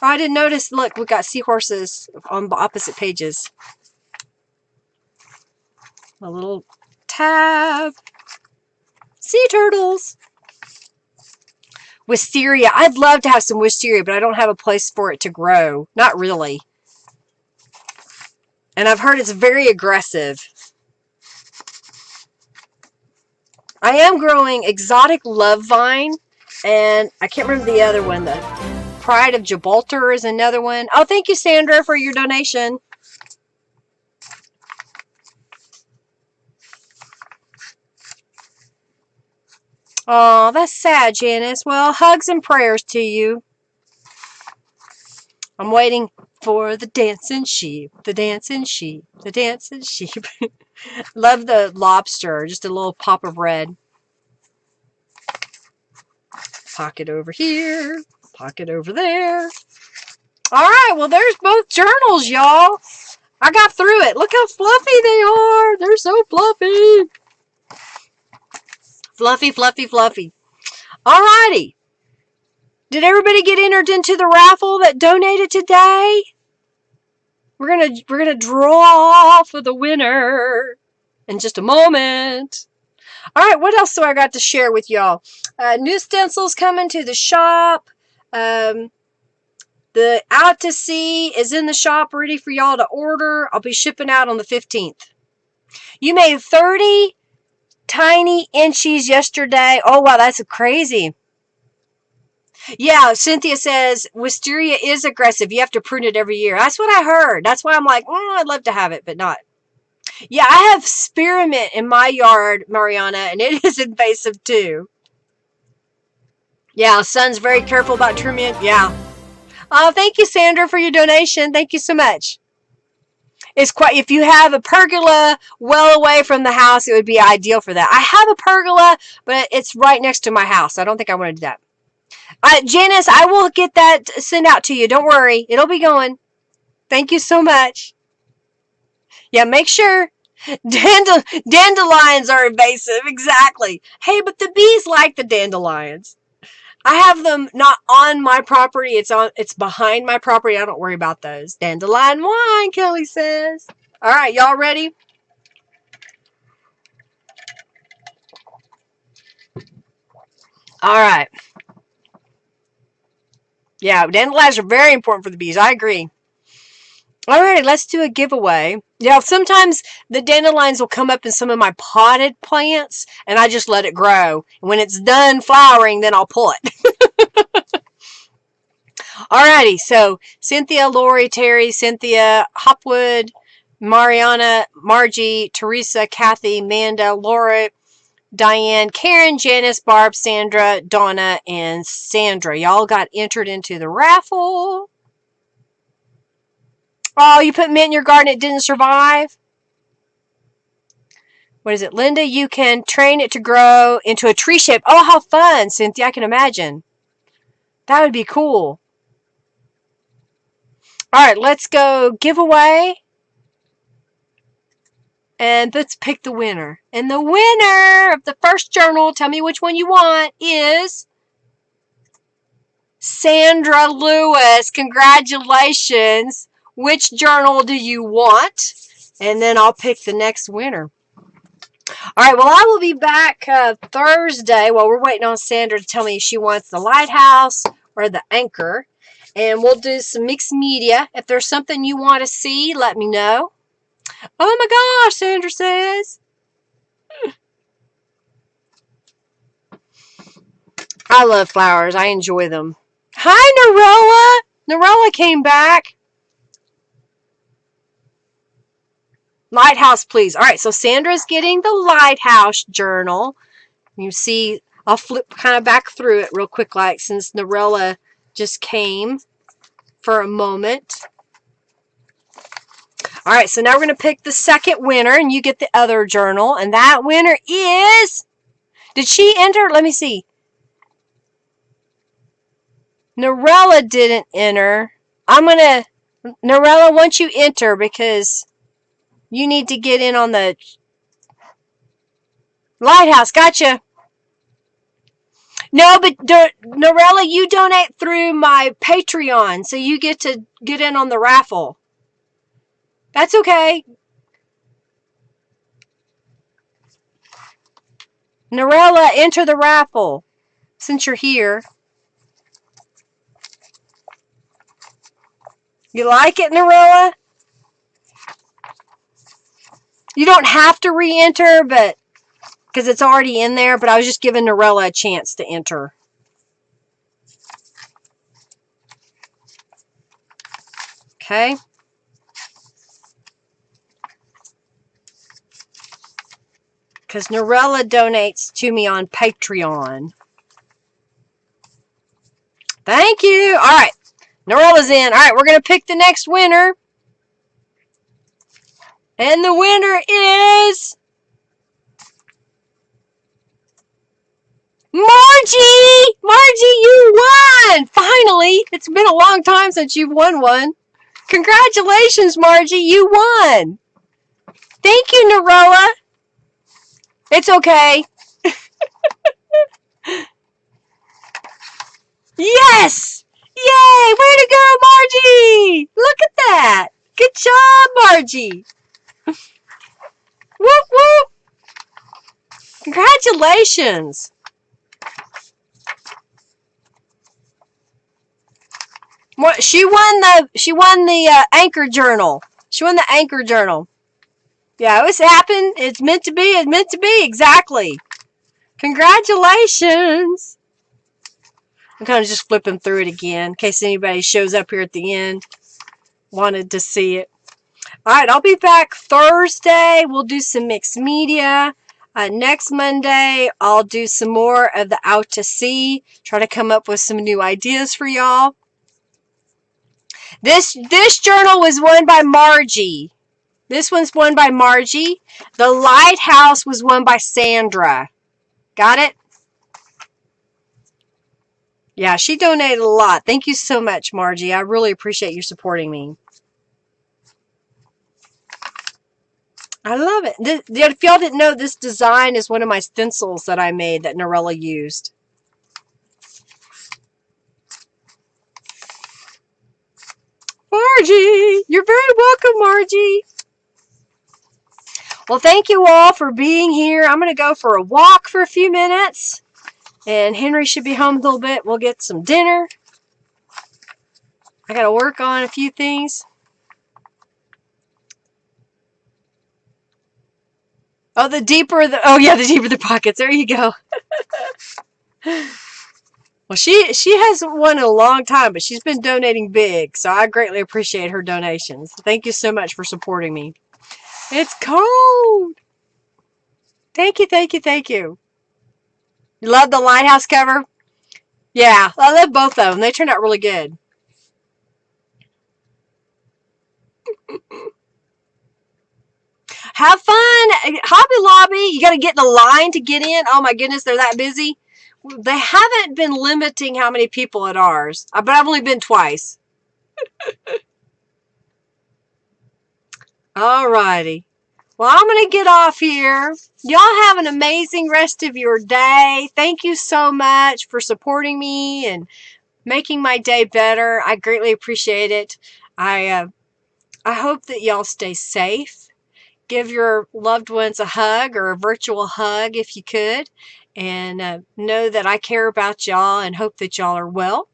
Oh, I didn't notice. Look, we got seahorses on the opposite pages. A little tab. Sea turtles. Wisteria. I'd love to have some wisteria, but I don't have a place for it to grow. Not really. And I've heard it's very aggressive. I am growing exotic love vine, and I can't remember the other one. The Pride of Gibraltar is another one. Oh, thank you, Sandra, for your donation. Oh, that's sad, Janice. Well, hugs and prayers to you. I'm waiting for the dancing sheep, the dancing sheep, the dancing sheep. Love the lobster, just a little pop of red. Pocket over here, pocket over there. All right, well, there's both journals, y'all. I got through it. Look how fluffy they are. They're so fluffy. Fluffy, fluffy, fluffy. All righty. Did everybody get entered into the raffle that donated today? We're gonna draw for the winner in just a moment. All right, what else do I got to share with y'all? New stencils coming to the shop. The Out to Sea is in the shop, ready for y'all to order. I'll be shipping out on the 15th. You made 30 tiny inchies yesterday. Oh, wow, that's crazy. Yeah, Cynthia says wisteria is aggressive. You have to prune it every year. That's what I heard. That's why I'm like, I'd love to have it, but not. Yeah, I have spearmint in my yard, Mariana, and it is invasive too. Yeah, son's very careful about trimming it. Yeah. Oh, thank you, Sandra, for your donation. Thank you so much. It's quite, if you have a pergola well away from the house, it would be ideal for that. I have a pergola, but it's right next to my house. I don't think I want to do that. Janice, I will get that sent out to you. Don't worry. It'll be going. Thank you so much. Yeah, make sure. Dandelions are invasive. Exactly. Hey, but the bees like the dandelions. I have them not on my property. It's behind my property. I don't worry about those. Dandelion wine, Kelly says. All right, y'all ready? All right. Yeah, dandelions are very important for the bees. I agree. All right, let's do a giveaway. Yeah, sometimes the dandelions will come up in some of my potted plants, and I just let it grow. When it's done flowering, then I'll pull it. Alrighty, so Cynthia, Lori, Terry, Cynthia, Hopwood, Mariana, Margie, Teresa, Kathy, Manda, Laura, Diane, Karen, Janice, Barb, Sandra, Donna, and Sandra. Y'all got entered into the raffle. Oh, you put mint in your garden, it didn't survive? What is it? Linda, you can train it to grow into a tree shape. Oh, how fun, Cynthia. I can imagine. That would be cool. All right, let's go giveaway. And let's pick the winner. And the winner of the first journal, tell me which one you want, is Sandra Lewis. Congratulations. Which journal do you want? And then I'll pick the next winner. All right, well, I will be back Thursday while we're waiting on Sandra to tell me if she wants the lighthouse or the anchor. And we'll do some mixed media. If there's something you want to see, let me know. Oh my gosh, Sandra says. I love flowers. I enjoy them. Hi, Narella. Narella came back. Lighthouse, please. All right, so Sandra's getting the Lighthouse journal. You see, I'll flip kind of back through it real quick, like since Narella just came for a moment. All right, so now we're going to pick the second winner, and you get the other journal. And that winner is... Did she enter? Let me see. Narella didn't enter. I'm going to... Narella, once you enter, because you need to get in on the... Lighthouse, gotcha. No, but Narella, you donate through my Patreon, so you get to get in on the raffle. That's okay. Narella, enter the raffle since you're here. You like it, Narella? You don't have to re-enter, but because it's already in there, but I was just giving Narella a chance to enter. Okay. Because Narella donates to me on Patreon. Thank you. All right. Narella's in. All right, we're going to pick the next winner. And the winner is... Margie! Margie, you won! Finally! It's been a long time since you've won one. Congratulations, Margie, you won! Thank you, Narella. It's okay. Yes! Yay! Way to go, Margie! Look at that! Good job, Margie! Whoop, whoop! Congratulations! She won the anchor journal. She won the anchor journal. Yeah, it's happened. It's meant to be. It's meant to be. Exactly. Congratulations. I'm kind of just flipping through it again in case anybody shows up here at the end. Wanted to see it. All right, I'll be back Thursday. We'll do some mixed media. Next Monday, I'll do some more of the Out to Sea. Try to come up with some new ideas for y'all. This journal was won by Margie. This one's won by Margie. The Lighthouse was won by Sandra. Got it? Yeah, she donated a lot. Thank you so much, Margie. I really appreciate you supporting me. I love it. If y'all didn't know, this design is one of my stencils that I made that Narella used. Margie! You're very welcome, Margie. Well, thank you all for being here. I'm going to go for a walk for a few minutes. And Henry should be home a little bit. We'll get some dinner. I got to work on a few things. Oh, the deeper the pockets. There you go. Well, she hasn't won in a long time, but she's been donating big, so I greatly appreciate her donations. Thank you so much for supporting me. It's cold. Thank you, thank you, thank you. You love the lighthouse cover? Yeah, I love both of them. They turned out really good. Have fun. Hobby Lobby, you got to get in a line to get in. Oh my goodness, they're that busy. They haven't been limiting how many people at ours, but I've only been twice. Alrighty. Well, I'm going to get off here. Y'all have an amazing rest of your day. Thank you so much for supporting me and making my day better. I greatly appreciate it. I hope that y'all stay safe. Give your loved ones a hug or a virtual hug if you could. And know that I care about y'all and hope that y'all are well.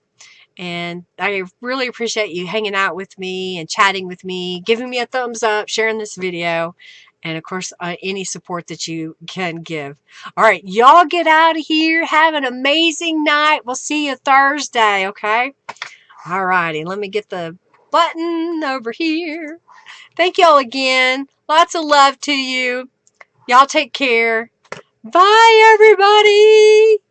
And I really appreciate you hanging out with me and chatting with me, giving me a thumbs up, sharing this video, and of course, any support that you can give. All right, y'all get out of here. Have an amazing night. We'll see you Thursday, okay? All righty, let me get the button over here. Thank y'all again. Lots of love to you. Y'all take care. Bye, everybody.